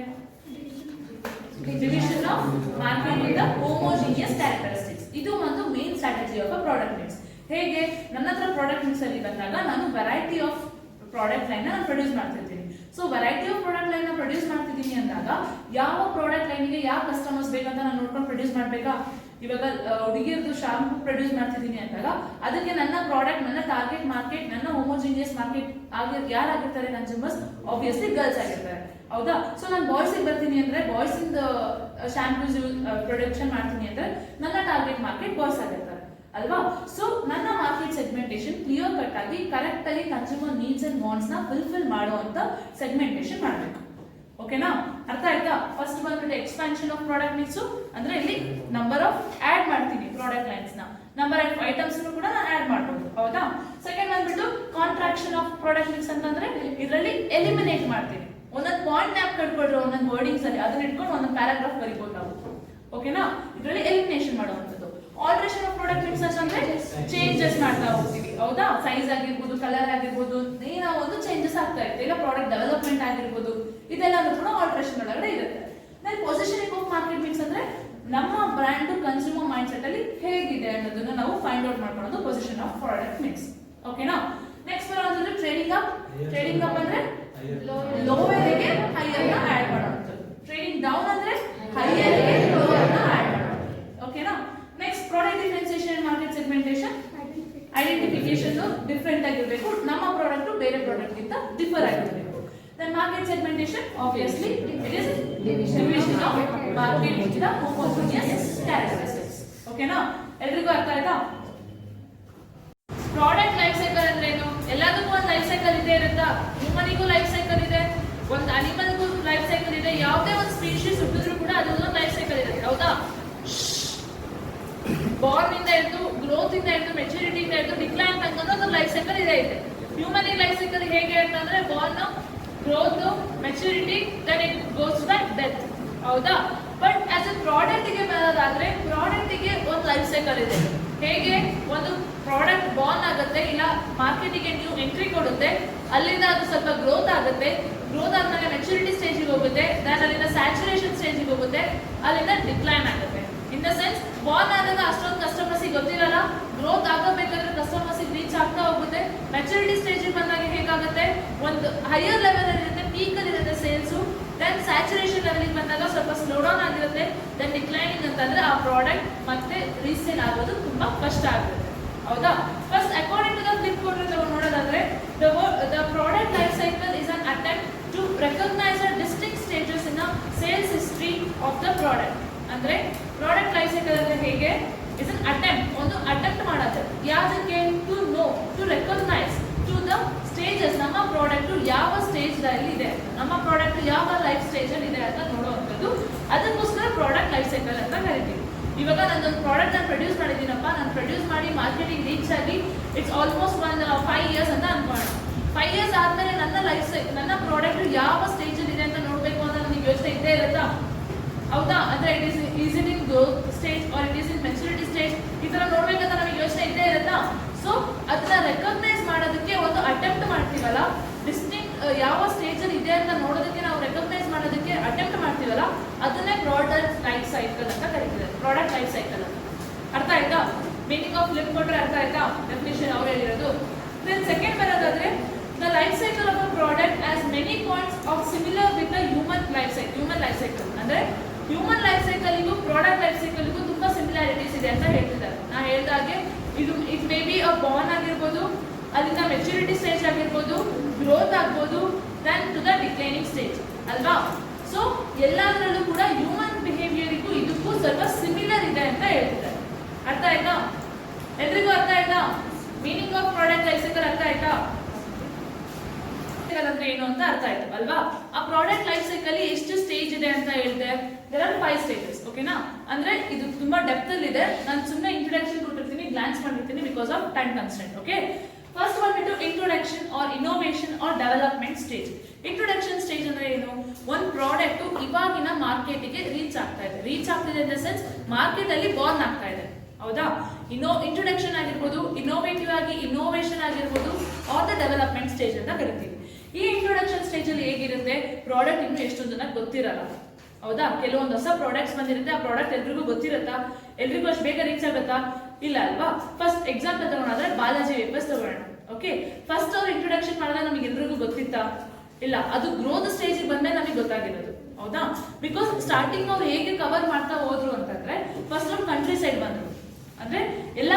Division of market with homogeneous characteristics. ಇದು ಒಂದು main strategy of a product mix. ಹೇಗೆ ನನ್ನ ಹತ್ರ ಪ್ರಾಡಕ್ಟ್ ಮಿಕ್ಸ್ ಅಲ್ಲಿ ಬಂದಾಗ ನಾನು ವೆರೈಟಿ ಆಫ್ ಪ್ರಾಡಕ್ಟ್ ಲೈನ್ ನಾನು ಪ್ರೊಡ್ಯೂಸ್ ಮಾಡ್ತಿರ್ತೀನಿ. So variety of product line produce ಮಾಡ್ತಿದ್ದೀನಿ ಅಂದಾಗ ಯಾವ ಪ್ರಾಡಕ್ಟ್ ಲೈನ್ಗೆ ಯಾವ ಕಸ್ಟಮರ್ಸ್ ಬೇಕಂತ ನಾನು ನೋಡ್ಕೊಂಡು ಪ್ರೊಡ್ಯೂಸ್ ಮಾಡ್ಬೇಕಾ? ಇವಾಗ ಹುಡುಗಿಯರದು ಶಾಂಪೂ ಪ್ರೊಡ್ಯೂಸ್ ಮಾಡ್ತಿದ್ದೀನಿ ಅಂದಾಗ ಅದಕ್ಕೆ ನನ್ನ ಪ್ರಾಡಕ್ಟ್, ನನ್ನ ಟಾರ್ಗೆಟ್ ಮಾರ್ಕೆಟ್, ನನ್ನ ಹೋಮೋಜಿನಿಯಸ್ ಮಾರ್ಕೆಟ್ ಯಾರಾಗಿರ್ತಾರೆ ಕನ್ಸ್ಯೂಮರ್ಸ್? ಆಬ್ವಿಯಸ್ಲಿ ಗರ್ಲ್ಸ್ ಆಗಿರ್ತಾರೆ. ಹೌದಾ? ಸೊ ನಾನು ಬಾಯ್ಸ್ ಬರ್ತೀನಿ ಅಂದ್ರೆ ಬಾಯ್ಸ್ ಇಂದ ಶಾಂಪೂಸ್ ಪ್ರೊಡಕ್ಷನ್ ಮಾಡ್ತೀನಿ ಅಂದ್ರೆ ನನ್ನ ಟಾರ್ಗೆಟ್ ಮಾರ್ಕೆಟ್ ಬಾಯ್ಸ್ ಆಗಿರ್ತಾರೆ ಅಲ್ವಾ? ಸೊ ನನ್ನ ಮಾರ್ಕೆಟ್ ಸೆಗ್ಮೆಂಟೇಷನ್ ಕ್ಲಿಯರ್ ಕಟ್ ಆಗಿ ಕರೆಕ್ಟ್ ಆಗಿ ಕನ್ಸ್ಯೂಮರ್ ನೀಡ್ಸ್ ಅಂಡ್ ವಾಂಟ್ಸ್ ನ ಫುಲ್ಫಿಲ್ ಮಾಡುವಂತ ಸೆಗ್ಮೆಂಟೇಷನ್ ಮಾಡಬೇಕು. ಓಕೆನಾ? ಅರ್ಥ ಆಯ್ತಾ? ಫಸ್ಟ್ ಬಂದ್ಬಿಟ್ಟು ಎಕ್ಸ್ಪಾನ್ಷನ್ ಆಫ್ ಪ್ರಾಡಕ್ಟ್ ಮಿಕ್ಸ್ ಅಂದ್ರೆ ಇಲ್ಲಿ ನಂಬರ್ ಆಫ್ ಆಡ್ ಮಾಡ್ತೀನಿ ಪ್ರಾಡಕ್ಟ್ ಲೈನ್ಸ್ ನ, ನಂಬರ್ ಆಫ್ ಐಟಮ್ಸ್ ಕೂಡ ನಾನು ಆಡ್ ಮಾಡಬಹುದು. ಹೌದಾ? ಸೆಕೆಂಡ್ ಬಂದ್ಬಿಟ್ಟು ಕಾಂಟ್ರಾಕ್ಷನ್ ಆಫ್ ಪ್ರಾಡಕ್ಟ್ ಮಿಕ್ಸ್ ಅಂತಂದ್ರೆ ಇದರಲ್ಲಿ ಎಲಿಮಿನೇಟ್ ಮಾಡ್ತೀನಿ. ಒಂದೊಂದು ಪಾಯಿಂಟ್ ನ್ಯಾಪ್ ಕಟ್ಕೊಡ್ರಿ ಒಂದೊಂದು ವರ್ಡಿಂಗ್ಸ್ ಅಲ್ಲಿ, ಅದನ್ನ ಇಟ್ಕೊಂಡು ಒಂದೊಂದು ಪ್ಯಾರಾಗ್ರಾಫ್ ಬರೀಬಹುದು ನಾವು. ಓಕೆನಾ? ಇದರಲ್ಲಿ ಎಲಿಮಿನೇಷನ್ ಮಾಡುವಂಥದ್ದು. ಆಲ್ಟ್ರೇಷನ್ ಆಫ್ ಪ್ರಾಡಕ್ಟ್ ಮಿಕ್ಸ್ ಅಂತಂದ್ರೆ ಚೇಂಜಸ್ ಮಾಡ್ತಾ ಹೋಗ್ತೀವಿ. ಹೌದಾ? ಸೈಜ್ ಆಗಿರ್ಬೋದು, ಕಲರ್ ಆಗಿರ್ಬೋದು, ಏನೋ ಒಂದು ಚೇಂಜಸ್ ಆಗ್ತಾ ಇರುತ್ತೆ. ಇಲ್ಲ ಪ್ರಾಡಕ್ಟ್ ಡೆವಲಪ್ಮೆಂಟ್ ಆಗಿರ್ಬೋದು, ಇದೆಲ್ಲನೂ ಕೂಡ ಆಲ್ಟ್ರೇಷನ್ ಒಳಗಡೆ ಇರುತ್ತೆ. Then positioning of market mix ಅಂದ್ರೆ ನಮ್ಮ ಬ್ರ್ಯಾಂಡ್ ಕನ್ಸ್ಯೂಮರ್ ಮೈಂಡ್ ಸೆಟ್ ಅಲ್ಲಿ ಹೇಗಿದೆ ಅನ್ನೋದನ್ನ ನಾವು ಫೈಂಡ್ ಔಟ್ ಮಾಡ್ಕೊಳ್ಳೋದು ಪೊಸಿಷನ್ ಆಫ್ ಪ್ರಾಡಕ್ಟ್ ಮಿಕ್ಸ್. ಓಕೆನಾ? ನೆಕ್ಸ್ಟ್ ಬರೋದಂದ್ರೆ ಟ್ರೇಡಿಂಗ್ ಅಪ್. ಟ್ರೇಡಿಂಗ್ ಅಪ್ ಅಂದ್ರೆ ಲೋವರ್ಗೆ ಹೈಯರ್ ನ ಆಡ್ ಮಾಡೋದು. ಟ್ರೇಡಿಂಗ್ ಡೌನ್ ಅಂದ್ರೆ ಹೈಯರ್ಗೆ ಲೋವರ್ ನ ಆಡ್ ಮಾಡೋದು. ಓಕೆನಾ? Next product differentiation and market segmentation. Identification different ಆಗಿರಬೇಕು, ನಮ್ಮ ಪ್ರಾಡಕ್ಟ್ ಬೇರೆ ಪ್ರಾಡಕ್ಟ್ ಗಿಂತ ಡಿಫರ್ ಆಗಿರಬೇಕು. Then market segmentation, obviously it is division of market with the homogeneous characteristics. Okay na? ಎಲ್ರಿಗೂ ಅರ್ಥ ಆಯ್ತಾ? ಪ್ರಾಡಕ್ಟ್ ಲೈಫ್ ಸೈಕಲ್ ಅಂದ್ರೆ ಏನು? ಎಲ್ಲದಕ್ಕೂ ಒಂದು ಲೈಫ್ ಸೈಕಲ್ ಇದೆ ಇರುತ್ತಾ? ಹ್ಯೂಮನಿಗೂ ಲೈಫ್ ಸೈಕಲ್ ಇದೆ, ಒಂದು ಅನಿಮಲ್ಗೂ ಲೈಫ್ ಸೈಕಲ್ ಇದೆ, ಯಾವುದೇ ಒಂದು ಸ್ಪೀಶೀಸ್ ಹುಟ್ಟಿದ್ರು ಕೂಡ ಅದೊಂದು ಲೈಫ್ ಸೈಕಲ್ ಇರುತ್ತೆ. ಹೌದಾ? ಬಾರ್ನ್ ಇಂದ ಹಿಡಿದು ಗ್ರೋತ್ ಇಂದ ಹಿಡಿದು ಮೆಚುರಿಟಿ ಇಂದ ಹಿಡಿದು ಡಿಕ್ಲೈನ್ ತನಕ ಒಂದು ಲೈಫ್ ಸೈಕಲ್ ಇದೆ. ಹ್ಯೂಮನ್ ಲೈಫ್ ಸೈಕಲ್ ಹೇಗೆ ಅಂತಂದ್ರೆ born, growth, maturity, then it goes back death. ಹೌದಾ? ಬಟ್ ಆಸ್ ಎ ಪ್ರಾಡಕ್ಟ್ ಗೆ ಬರೋದಾದ್ರೆ ಪ್ರಾಡಕ್ಟ್ ಗೆ ಒಂದು ಲೈಫ್ ಸೈಕಲ್ ಇದೆ. ಹೇಗೆ? ಒಂದು ಪ್ರಾಡಕ್ಟ್ ಬಾರ್ನ್ ಆಗುತ್ತೆ, ಇಲ್ಲ ಮಾರ್ಕೆಟಿಗೆ ನ್ಯೂ ಎಂಟ್ರಿ ಕೊಡುತ್ತೆ, ಅಲ್ಲಿಂದ ಅದು ಸ್ವಲ್ಪ ಗ್ರೋತ್ ಆಗುತ್ತೆ, ಗ್ರೋತ್ ಆದ್ಮೇಲೆ ಮೆಚುರಿಟಿ ಸ್ಟೇಜಿಗೆ ಹೋಗುತ್ತೆ, ದೆನ್ ಅಲ್ಲಿಂದ ಸ್ಯಾಚುರೇಷನ್ ಸ್ಟೇಜಿಗೆ ಹೋಗುತ್ತೆ, ಅಲ್ಲಿಂದ ಡಿಕ್ಲೈನ್ ಆಗುತ್ತೆ. ಇನ್ ದ ಸೆನ್ಸ್ ಬಾರ್ನ್ ಆದಾಗ ಅಷ್ಟೊಂದು ಕಸ್ಟಮರ್ಸಿಗೆ ಗೊತ್ತಿರಲ್ಲ, ಗ್ರೋತ್ ಆಗಬೇಕಾದ್ರೆ ಕಸ್ಟಮರ್ಸಿಗೆ ರೀಚ್ ಆಗ್ತಾ ಹೋಗುತ್ತೆ, ಮೆಚುರಿಟಿ ಸ್ಟೇಜಿಗೆ ಬಂದಾಗ ಹೇಗಾಗುತ್ತೆ, ಒಂದು ಹೈಯರ್ ಲೆವೆಲ್ ಅಲ್ಲಿ ಇರುತ್ತೆ, ಪೀಕ್ ಅಲ್ಲಿ ಇರುತ್ತೆ ಸೇಲ್ಸ್, ದೆನ್ ಸ್ಯಾಚುರೇಷನ್ ಲೆವೆಲ್ ಬಂದಾಗ ಸ್ವಲ್ಪ ಸ್ಲೋ ಡೌನ್ ಆಗಿರುತ್ತೆ, ದೆನ್ ಡಿಕ್ಲೈನಿಂಗ್ ಅಂತಂದ್ರೆ ಆ ಪ್ರಾಡಕ್ಟ್ ಮತ್ತೆ ರೀಸೇಲ್ ಆಗೋದು ತುಂಬಾ ಕಷ್ಟ ಆಗುತ್ತೆ. ಹೌದಾ? First according to the Philip Kotler ನೋಡೋದಾದ್ರೆ the product life cycle is an attempt to recognize the distinct stages in the sales history of the product. ಅಂದ್ರೆ ಪ್ರಾಡಕ್ಟ್ ಲೈಫ್ ಸೈಕಲ್ ಅಂದ್ರೆ ಹೇಗೆ? ಇಸ್ ಅನ್ ಅಟೆಂಪ್ಟ್, ಒಂದು attempt ಮಾಡೋದು ಯಾವುದಕ್ಕೆ? To know, to recognise to the stages, ನಮ್ಮ product ಯಾವ stage ಅಲ್ಲಿ ಇದೆ, ನಮ್ಮ ಪ್ರಾಡಕ್ಟ್ ಯಾವ ಲೈಫ್ ಸ್ಟೇಜ್ ಅಲ್ಲಿ ಇದೆ ಅಂತ ನೋಡುವಂಥದ್ದು. ಅದಕ್ಕೋಸ್ಕರ ಪ್ರಾಡಕ್ಟ್ ಲೈಫ್ ಸೈಕಲ್ ಅಂತ ಕರಿತೀವಿ. ಇವಾಗ ನಾನೊಂದು ಪ್ರಾಡಕ್ಟ್ ನಾನು ಪ್ರೊಡ್ಯೂಸ್ ಮಾಡಿದ್ದೀನಪ್ಪ, ನಾನು ಪ್ರೊಡ್ಯೂಸ್ ಮಾಡಿ ಮಾರ್ಕೆಟಿಂಗ್ ರೀಚ್ ಆಗಿ ಇಟ್ಸ್ ಆಲ್ಮೋಸ್ಟ್ ಒಂದು 5 years ಅಂತ ಅನ್ಕೋಣ. 5 years ಆದ್ಮೇಲೆ ನನ್ನ ಲೈಫ್ ಸೈಕಲ್, ನನ್ನ ಪ್ರಾಡಕ್ಟ್ ಯಾವ ಸ್ಟೇಜ್ ಅಲ್ಲಿ ಇದೆ ಅಂತ ನೋಡ್ಬೇಕು ಅಂತ ನನಗೆ ಯೋಚನೆ ಇದ್ದೇ ಇರುತ್ತಾ? ಹೌದಾ? ಅಂದ್ರೆ is it in growth stage or it is in maturity stage, ಈ ತರ ನೋಡ್ಬೇಕಂತ ನಮಗೆ ಯೋಚನೆ ಇದ್ದೇ ಇರುತ್ತಾ? ಸೊ ಅದನ್ನ ರೆಕಗ್ನೈಸ್ ಮಾಡೋದಕ್ಕೆ ಒಂದು ಅಟೆಂಪ್ಟ್ ಮಾಡ್ತೀವಲ್ಲ, ಡಿಸ್ಟಿಂಕ್ಟ್ ಯಾವ ಸ್ಟೇಜ್ ಅಲ್ಲಿ ಇದೆ ಅಂತ ನೋಡೋದಕ್ಕೆ, ನಾವು ರೆಕಗ್ನೈಸ್ ಮಾಡೋದಕ್ಕೆ ಅಟೆಂಪ್ಟ್ ಮಾಡ್ತೀವಲ್ಲ, ಅದನ್ನೇ ಪ್ರಾಡಕ್ಟ್ ಲೈಫ್ ಸೈಕಲ್ ಅಂತ ಕರೀತಿದ್ದಾರೆ. ಪ್ರಾಡಕ್ಟ್ ಲೈಫ್ ಸೈಕಲ್ ಅಂತ ಅರ್ಥ ಆಯ್ತಾ? ಮೀನಿಂಗ್ ಆಫ್ ಫ್ಲಿಪ್ ಕೊಟ್ರೆ ಅರ್ಥ ಆಯ್ತಾ? ಡೆಫಿನಿಷನ್ ಅವ್ರು ಹೇಳಿರೋದು. ದೆನ್ ಸೆಕೆಂಡ್ ಬರೋದಾದ್ರೆ the life cycle of a product has many points of similar with the human life cycle. Human life cycle ಅಂದ್ರೆ ಹ್ಯೂಮನ್ ಲೈಫ್ ಸೈಕಲ್ಗೂ ಪ್ರಾಡಕ್ಟ್ ಲೈಫ್ ಸೈಕಲ್ಗೂ ತುಂಬಾ ಸಿಮಿಲಾರಿಟೀಸ್ ಇದೆ ಅಂತ ಹೇಳ್ತಿದ್ದಾರೆ. ನಾ ಹೇಳಿದಾಗೆ ಇದು it may be a born ಆಗಿರ್ಬೋದು, ಅಲ್ಲಿಂದ ಮೆಚುರಿಟಿ ಸ್ಟೇಜ್ ಆಗಿರ್ಬೋದು, ಗ್ರೋತ್ ಆಗ್ಬೋದು, then to the declining stage ಅಲ್ವಾ? ಸೊ ಎಲ್ಲದರಲ್ಲೂ ಕೂಡ ಹ್ಯೂಮನ್ ಬಿಹೇವಿಯರಿಗೂ ಇದಕ್ಕೂ ಸ್ವಲ್ಪ ಸಿಮಿಲರ್ ಇದೆ ಅಂತ ಹೇಳ್ತಿದ್ದಾರೆ. ಅರ್ಥ ಆಯ್ತಾ? ಎಲ್ರಿಗೂ ಅರ್ಥ ಆಯ್ತಾ? Meaning of product life cycle ಅರ್ಥ ಆಯ್ತಾ? ಅಂದ್ರೆ ಏನು ಅಂತ ಅರ್ಥ ಆಯ್ತು ಅಲ್ವಾ? ಆ ಪ್ರಾಡಕ್ಟ್ ಲೈಫ್ ಸೈಕಲ್ ಎಷ್ಟು ಸ್ಟೇಜ್ ಇದೆ ಅಂತ ಹೇಳಿದೆ. There are 5 stages. ಓಕೆನಾ? ಅಂದ್ರೆ ಇದು ತುಂಬಾ ಡೆಪ್ತ್ ಅಲ್ಲಿ ಇದೆ. ನಾನು ಸುಮ್ಮನೆ ಇಂಟ್ರೊಡಕ್ಷನ್ ಕೊಟ್ಟಿರ್ತೀನಿ, ಗ್ಲಾನ್ಸ್ ಮಾಡಿರ್ತೀನಿ because of time constant. Okay, first ಬಂದ್ಬಿಟ್ಟು introduction or innovation or development stage. Introduction stage ಅಂದ್ರೆ ಏನು? ಒಂದು ಪ್ರಾಡಕ್ಟ್ ಇವಾಗಿನ ಮಾರ್ಕೆಟ್ಗೆ ರೀಚ್ ಆಗ್ತಾ ಇದೆ. ರೀಚ್ ಆಗ್ತಿದೆ ಇನ್ ದ ಸೆನ್ಸ್ ಮಾರ್ಕೆಟ್ ಅಲ್ಲಿ ಬಾರ್ನ್ ಆಗ್ತಾ ಇದೆ. ಹೌದಾ? ಇಂಟ್ರೊಡಕ್ಷನ್ ಆಗಿರ್ಬೋದು, ಇನೋವೇಟಿವ್ ಆಗಿ ಇನೋವೇಷನ್ ಆಗಿರ್ಬೋದು, ಆರ್ ದ ಡೆವಲಪ್ಮೆಂಟ್ ಸ್ಟೇಜ್ ಅಂತ ಕರಿತೀವಿ. ಈ ಇಂಟ್ರೊಡಕ್ಷನ್ ಸ್ಟೇಜ್ ಅಲ್ಲಿ ಹೇಗಿರುತ್ತೆ? ಪ್ರಾಡಕ್ಟ್ ಇನ್ನೂ ಎಷ್ಟೊಂದು ಜನಕ್ಕೆ ಗೊತ್ತಿರಲ್ಲ. ಹೌದಾ? ಕೆಲವೊಂದು ಹೊಸ ಪ್ರಾಡಕ್ಟ್ಸ್ ಬಂದಿರುತ್ತೆ, ಆ ಪ್ರಾಡಕ್ಟ್ ಎಲ್ರಿಗೂ ಗೊತ್ತಿರುತ್ತಾ? ಎಲ್ರಿಗೂ ಅಷ್ಟು ಬೇಗ ರೀಚ್ ಆಗುತ್ತಾ? ಇಲ್ಲ ಅಲ್ವಾ? ಫಸ್ಟ್ ಎಕ್ಸಾಂಪಲ್ ತಗೊಂಡ್ರೆ ಬಾಲಾಜಿ ವೇಫರ್ಸ್ ತಗೊಳ್ಳೋಣ. ಓಕೆ, ಫಸ್ಟ್ ಅವ್ರು ಇಂಟ್ರೊಡಕ್ಷನ್ ಮಾಡಿದ್ರೆ ನಮಗೆ ಎಲ್ರಿಗೂ ಗೊತ್ತಿತ್ತಾ? ಇಲ್ಲ, ಅದು ಗ್ರೋತ್ ಸ್ಟೇಜ್ ಬಂದ್ರೆ ನಮಗೆ ಗೊತ್ತಾಗಿರೋದು. ಹೌದಾ? ಬಿಕಾಸ್ ಸ್ಟಾರ್ಟಿಂಗ್ ಅವ್ರು ಹೇಗೆ ಕವರ್ ಮಾಡ್ತಾ ಹೋದ್ರು ಅಂತಂದ್ರೆ ಫಸ್ಟ್ ಅವ್ರು ಕಂಟ್ರಿ ಸೈಡ್ ಬಂದ್ರು. ಅಂದ್ರೆ ಎಲ್ಲ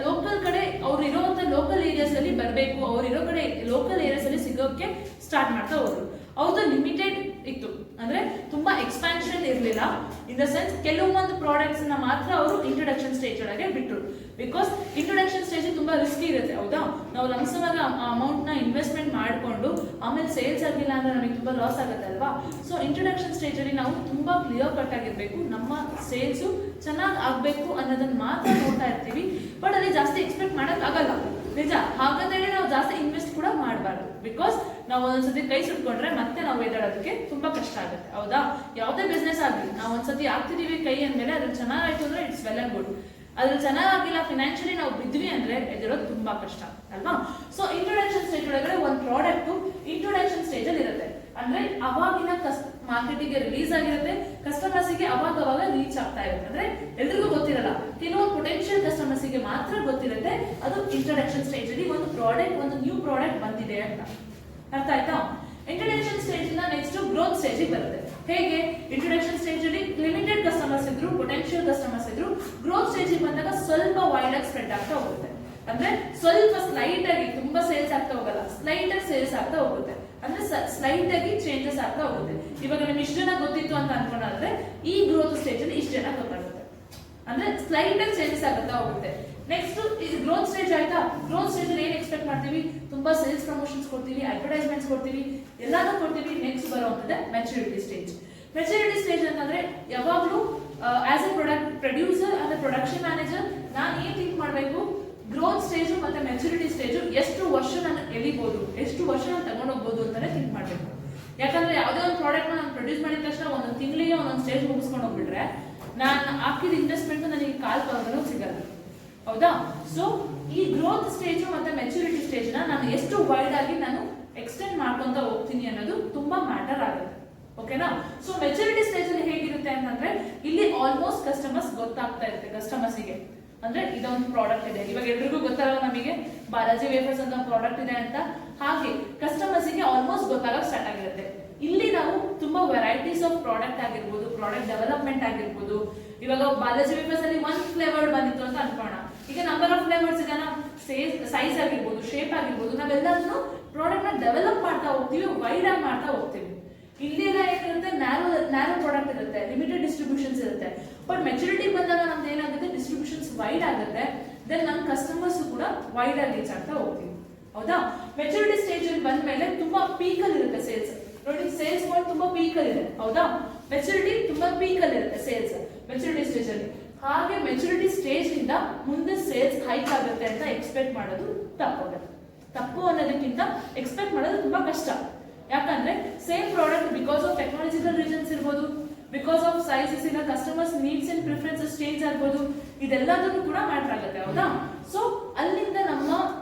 ಲೋಕಲ್ ಕಡೆ ಅವ್ರು ಇರೋಂಥ ಲೋಕಲ್ ಏರಿಯಾಸ್ ಅಲ್ಲಿ ಬರಬೇಕು, ಅವ್ರು ಇರೋ ಕಡೆ ಲೋಕಲ್ ಏರಿಯಾಸ್ ಅಲ್ಲಿ ಸಿಗೋಕೆ ಸ್ಟಾರ್ಟ್ ಮಾಡ್ತಾ ಹೋದ್ರು. ಅವ್ರದ್ದು ಲಿಮಿಟೆಡ್ ಇತ್ತು, ಅಂದ್ರೆ ತುಂಬಾ ಎಕ್ಸ್ಪ್ಯಾನ್ಷನ್ ಇರಲಿಲ್ಲ. ಇನ್ ದ ಸೆನ್ಸ್ ಕೆಲವೊಂದು ಪ್ರಾಡಕ್ಟ್ಸ್ ನ ಮಾತ್ರ ಅವರು ಇಂಟ್ರೊಡಕ್ಷನ್ ಸ್ಟೇಜ್ ಒಳಗೆ ಬಿಟ್ಟರು. ಬಿಕಾಸ್ ಇಂಟ್ರೊಡಕ್ಷನ್ ಸ್ಟೇಜ್ ತುಂಬಾ ರಿಸ್ಕಿ ಇರುತ್ತೆ. ಹೌದಾ? ನಾವು ಲಂಸಮಾಗಿ ಅಮೌಂಟ್ ನ ಇನ್ವೆಸ್ಟ್ಮೆಂಟ್ ಮಾಡಿಕೊಂಡು ಆಮೇಲೆ ಸೇಲ್ಸ್ ಆಗಿಲ್ಲ ಅಂದ್ರೆ ನಮಗೆ ತುಂಬಾ ಲಾಸ್ ಆಗುತ್ತೆ ಅಲ್ವಾ? ಸೊ ಇಂಟ್ರೊಡಕ್ಷನ್ ಸ್ಟೇಜ್ ಅಲ್ಲಿ ನಾವು ತುಂಬಾ ಕ್ಲಿಯರ್ ಕಟ್ ಆಗಿರ್ಬೇಕು, ನಮ್ಮ ಸೇಲ್ಸ್ ಚೆನ್ನಾಗಿ ಆಗ್ಬೇಕು ಅನ್ನೋದನ್ನ ಮಾತ್ರ ನೋಡ್ತಾ ಇರ್ತೀವಿ. ಬಟ್ ಅಲ್ಲಿ ಜಾಸ್ತಿ ಎಕ್ಸ್ಪೆಕ್ಟ್ ಮಾಡಕ್ ಆಗಲ್ಲ, ನಿಜ. ಹಾಗಾದ್ರೆ ನಾವು ಜಾಸ್ತಿ ಇನ್ವೆಸ್ಟ್ ಕೂಡ ಮಾಡಬಾರ್ದು. ಬಿಕಾಸ್ ನಾವು ಒಂದೊಂದ್ಸತಿ ಕೈ ಸುಟ್ಕೊಂಡ್ರೆ ಮತ್ತೆ ನಾವು ಎದ್ದೇಳೋದಕ್ಕೆ ತುಂಬಾ ಕಷ್ಟ ಆಗುತ್ತೆ. ಹೌದಾ? ಯಾವುದೇ ಬಿಸ್ನೆಸ್ ಆಗಲಿ, ನಾವು ಒಂದ್ಸತಿ ಆಗ್ತಿದೀವಿ ಕೈ ಅಂದ್ಮೇಲೆ ಅದ್ರಲ್ಲಿ ಚೆನ್ನಾಗಾಯ್ತು ಅಂದ್ರೆ ಇಟ್ಸ್ ವೆಲ್ ಅಂಡ್ ಗುಡ್. ಅದ್ರಲ್ಲಿ ಚೆನ್ನಾಗಿಲ್ಲ, ಫಿನಾನ್ಷಿಯಲಿ ನಾವು ಬಿದ್ವಿ ಅಂದ್ರೆ ಎದುರೋದು ತುಂಬಾ ಕಷ್ಟ ಅಲ್ವಾ? ಸೊ ಇಂಟ್ರೊಡಕ್ಷನ್ ಸ್ಟೇಜ್ ಒಳಗಡೆ ಒಂದು ಪ್ರಾಡಕ್ಟ್ ಇಂಟ್ರೊಡಕ್ಷನ್ ಸ್ಟೇಜ್ ಅಲ್ಲಿ ಇರುತ್ತೆ. ಅಂದ್ರೆ ಅವಾಗಿನ ಮಾರ್ಕೆಟಿಗೆ ರಿಲೀಸ್ ಆಗಿರುತ್ತೆ, ಕಸ್ಟಮರ್ಸ್ಗೆ ಅವಾಗ ರೀಚ್ ಆಗ್ತಾ ಇರುತ್ತೆ. ಅಂದ್ರೆ ಎಲ್ರಿಗೂ ಗೊತ್ತಿರಲ್ಲ, ಕೆಲವೊಂದು ಪೊಟೆನ್ಶಿಯಲ್ ಕಸ್ಟಮರ್ಸ್ಗೆ ಮಾತ್ರ ಗೊತ್ತಿರುತ್ತೆ ಅದು ಇಂಟ್ರೊಡಕ್ಷನ್ ಸ್ಟೇಜ್ ಅಲ್ಲಿ ಒಂದು ಪ್ರಾಡಕ್ಟ್, ಒಂದು ನ್ಯೂ ಪ್ರಾಡಕ್ಟ್ ಬಂದಿದೆ ಅಂತ. ಅರ್ಥ ಆಯ್ತಾ? ಇಂಟ್ರೊಡಕ್ಷನ್ ಸ್ಟೇಜ್ ಇಂದ ನೆಕ್ಸ್ಟ್ ಗ್ರೋತ್ ಸ್ಟೇಜ್ ಬರುತ್ತೆ. ಹೇಗೆ? ಇಂಟ್ರೊಡಕ್ಷನ್ ಸ್ಟೇಜ್ ಅಲ್ಲಿ ಲಿಮಿಟೆಡ್ ಕಸ್ಟಮರ್ಸ್ ಇದ್ರು, ಪೊಟೆನ್ಶಿಯಲ್ ಕಸ್ಟಮರ್ಸ್ ಇದ್ರು. ಗ್ರೋತ್ ಸ್ಟೇಜ್ ಬಂದಾಗ ಸ್ವಲ್ಪ ವೈಡ್ ಆಗಿ ಸ್ಪ್ರೆಡ್ ಆಗ್ತಾ ಹೋಗುತ್ತೆ. ಅಂದ್ರೆ ಸ್ವಲ್ಪ ಸ್ಲೈಟ್ ಆಗಿ ತುಂಬಾ ಸೇಲ್ಸ್ ಆಗ್ತಾ ಹೋಗಲ್ಲ, ಸ್ಲೈಟ್ ಆಗಿ ಸೇಲ್ಸ್ ಆಗ್ತಾ ಹೋಗುತ್ತೆ. ಅಂದ್ರೆ ಸ್ಲೈಟ್ ಆಗಿ ಚೇಂಜಸ್ ಆಗ್ತಾ ಹೋಗುತ್ತೆ. ಇವಾಗ ನಿಮ್ಗೆ ಇಷ್ಟು ಜನ ಗೊತ್ತಿತ್ತು ಅಂತ ಅನ್ಕೊಂಡ್ರೆ ಈ ಗ್ರೋತ್ ಸ್ಟೇಜ್ ಅಲ್ಲಿ ಇಷ್ಟು ಜನ ಗೊತ್ತಾಗುತ್ತೆ. ಅಂದ್ರೆ ಸ್ಲೈಟ್ ಆಗಿ ಚೇಂಜಸ್ ಆಗುತ್ತಾ ಹೋಗುತ್ತೆ. ನೆಕ್ಸ್ಟ್ ಇದು ಗ್ರೋತ್ ಸ್ಟೇಜ್ ಆಯ್ತಾ? ಗ್ರೋತ್ ಸ್ಟೇಜ್ ಅಲ್ಲಿ ಏನ್ ಎಕ್ಸ್ಪೆಕ್ಟ್ ಮಾಡ್ತೀವಿ? ತುಂಬಾ ಸೇಲ್ಸ್ ಪ್ರಮೋಷನ್ಸ್ ಕೊಡ್ತೀವಿ, ಅಡ್ವರ್ಟೈಸ್ಮೆಂಟ್ಸ್ ಕೊಡ್ತೀವಿ, ಎಲ್ಲಾನು ಕೊಡ್ತೀವಿ. ನೆಕ್ಸ್ಟ್ ಬರುವಂತದ್ದೇ ಮೆಚುರಿಟಿ ಸ್ಟೇಜ್. ಮೆಚುರಿಟಿ ಸ್ಟೇಜ್ ಅಂತಂದ್ರೆ ಯಾವಾಗ್ಲೂ ಆಸ್ ಎ ಪ್ರಾಡಕ್ಟ್ ಪ್ರೊಡ್ಯೂಸರ್ ಅಂದ್ರೆ ಪ್ರೊಡಕ್ಷನ್ ಮ್ಯಾನೇಜರ್ ನಾನು ಏನ್ ಥಿಂಕ್ ಮಾಡ್ಬೇಕು? ಗ್ರೋತ್ ಸ್ಟೇಜ್ ಮತ್ತೆ ಮೆಚುರಿಟಿ ಸ್ಟೇಜ್ ಎಷ್ಟು ವರ್ಷ ನಾನು ಎಳಿಬಹುದು, ಎಷ್ಟು ವರ್ಷ ನಾನು ತಗೊಂಡೋಗ್ಬೋದು ಅಂತಾನೆ ಥಿಂಕ್ ಮಾಡ್ಬೇಕು. ಯಾಕಂದ್ರೆ ಯಾವುದೇ ಒಂದು ಪ್ರಾಡಕ್ಟ್ ನಾನು ಪ್ರೊಡ್ಯೂಸ್ ಮಾಡಿದ ತಕ್ಷಣ ಒಂದೊಂದು ತಿಂಗಳಿಗೆ ಒಂದೊಂದು ಸ್ಟೇಜ್ ಮುಗಿಸ್ಕೊಂಡು ಹೋಗ್ಬಿಟ್ರೆ ನಾನು ಹಾಕಿದ ಇನ್ವೆಸ್ಟ್ಮೆಂಟ್ ನನಗೆ ಕಾಲ್ ಪಾಲ್ಗಳು ಸಿಗಲ್ಲ. ಹೌದಾ? ಸೊ ಈ ಗ್ರೋತ್ ಸ್ಟೇಜ್ ಮತ್ತೆ ಮೆಚುರಿಟಿ ಸ್ಟೇಜ್ ನಾನು ಎಷ್ಟು ವೈಡ್ ಆಗಿ ನಾನು ಎಕ್ಸ್ಟೆಂಡ್ ಮಾಡ್ಕೊಂತ ಹೋಗ್ತೀನಿ ಅನ್ನೋದು ತುಂಬಾ ಮ್ಯಾಟರ್ ಆಗುತ್ತೆ. ಓಕೆನಾ? ಸೊ ಮೆಚುರಿಟಿ ಸ್ಟೇಜ್ ಅಲ್ಲಿ ಹೇಗಿರುತ್ತೆ ಅಂತಂದ್ರೆ ಇಲ್ಲಿ ಆಲ್ಮೋಸ್ಟ್ ಕಸ್ಟಮರ್ಸ್ ಗೊತ್ತಾಗ್ತಾ ಇರುತ್ತೆ. ಕಸ್ಟಮರ್ಸ್ಗೆ ಅಂದ್ರೆ ಇದೊಂದು ಪ್ರಾಡಕ್ಟ್ ಇದೆ, ಇವಾಗ ಎಲ್ರಿಗೂ ಗೊತ್ತಲ್ಲ ನಮಗೆ ಬಾಲಾಜಿ ವೇಫರ್ಸ್ ಅಂತ ಪ್ರಾಡಕ್ಟ್ ಇದೆ ಅಂತ. ಹಾಗೆ ಕಸ್ಟಮರ್ಸ್ಗೆ ಆಲ್ಮೋಸ್ಟ್ ಗೊತ್ತಾಗಕ್ಕೆ ಸ್ಟಾರ್ಟ್ ಆಗಿರುತ್ತೆ. ಇಲ್ಲಿ ನಾವು ತುಂಬಾ ವೆರೈಟೀಸ್ ಆಫ್ ಪ್ರಾಡಕ್ಟ್ ಆಗಿರ್ಬೋದು, ಪ್ರಾಡಕ್ಟ್ ಡೆವಲಪ್ಮೆಂಟ್ ಆಗಿರ್ಬೋದು. ಇವಾಗ ಬಾಲಾಜಿ ವೇಫರ್ಸ್ ಅಲ್ಲಿ ಒಂದ್ ಫ್ಲೇವರ್ ಬಂದಿತ್ತು ಅಂತ ಅನ್ಕೋಣ, ಈಗ ನಂಬರ್ ಆಫ್ ಫ್ಲೇವರ್ಸ್ ಇದನ್ನ ಸೈಜ್ ಆಗಿರ್ಬೋದು, ಶೇಪ್ ಆಗಿರ್ಬೋದು, ನಾವೆಲ್ಲರೂ ಪ್ರಾಡಕ್ಟ್ ನ ಡೆವಲಪ್ ಮಾಡ್ತಾ ಹೋಗ್ತೀವಿ, ವೈಡ್ ಆಗಿ ಮಾಡ್ತಾ ಹೋಗ್ತೀವಿ. ಇಲ್ಲಿ ಏನಿರುತ್ತೆ, ನ್ಯಾರೋ ಪ್ರಾಡಕ್ಟ್ ಇರುತ್ತೆ, ಲಿಮಿಟೆಡ್ ಡಿಸ್ಟ್ರಿಬ್ಯೂಷನ್ಸ್ ಇರುತ್ತೆ. ಬಟ್ ಮೆಚುರಿಟಿ ಬಂದಾಗ ನಮ್ದು ಏನಾಗುತ್ತೆ, ಡಿಸ್ಟ್ರಿಬ್ಯೂಷನ್ಸ್ ವೈಡ್ ಆಗುತ್ತೆ. ದೆನ್ ನಮ್ಮ ಕಸ್ಟಮರ್ಸ್ ಕೂಡ ವೈಡ್ ಆಗಿ ರೀಚ್ ಆಗ್ತಾ ಹೋಗ್ತೀವಿ. ಹೌದಾ? ಮೆಚುರಿಟಿ ಸ್ಟೇಜ್ ಅಲ್ಲಿ ಬಂದ ಮೇಲೆ ತುಂಬಾ ಪೀಕ್ ಅಲ್ಲಿ ಇರುತ್ತೆ ಸೇಲ್ಸ್. ನೋಡಿ, ಸೇಲ್ಸ್ ಪಾಯಿಂಟ್ ತುಂಬಾ ಪೀಕ್ ಅಲ್ಲಿ ಇದೆ. ಹೌದಾ? ಮೆಚುರಿಟಿ ತುಂಬಾ ಪೀಕ್ ಅಲ್ಲಿ ಇರುತ್ತೆ ಸೇಲ್ಸ್ ಮೆಚುರಿಟಿ ಸ್ಟೇಜ್ ಅಲ್ಲಿ. ಹಾಗೆ ಮೆಚುರಿಟಿ ಸ್ಟೇಜ್ ಇಂದ ಮುಂದೆ ಸೇಲ್ಸ್ ಹೈಕ್ ಆಗುತ್ತೆ ಅಂತ ಎಕ್ಸ್ಪೆಕ್ಟ್ ಮಾಡೋದು ತಪ್ಪಾಗುತ್ತೆ. ತಪ್ಪು ಅನ್ನೋದಕ್ಕಿಂತ ಎಕ್ಸ್ಪೆಕ್ಟ್ ಮಾಡೋದು ತುಂಬಾ ಕಷ್ಟ. ಯಾಕಂದ್ರೆ same product because of technological reasons ಇರ್ಬೋದು, ಬಿಕಾಸ್ ಆಫ್ ಸೈಜಸ್ ಇಲ್ಲ, customers needs and preferences change ಆಗ್ಬೋದು, ಇದೆಲ್ಲದನ್ನು ಕೂಡ ಮ್ಯಾಟರ್ ಆಗುತ್ತೆ. ಹೌದಾ? ಸೊ ಅಲ್ಲಿಂದ ನಮ್ಮ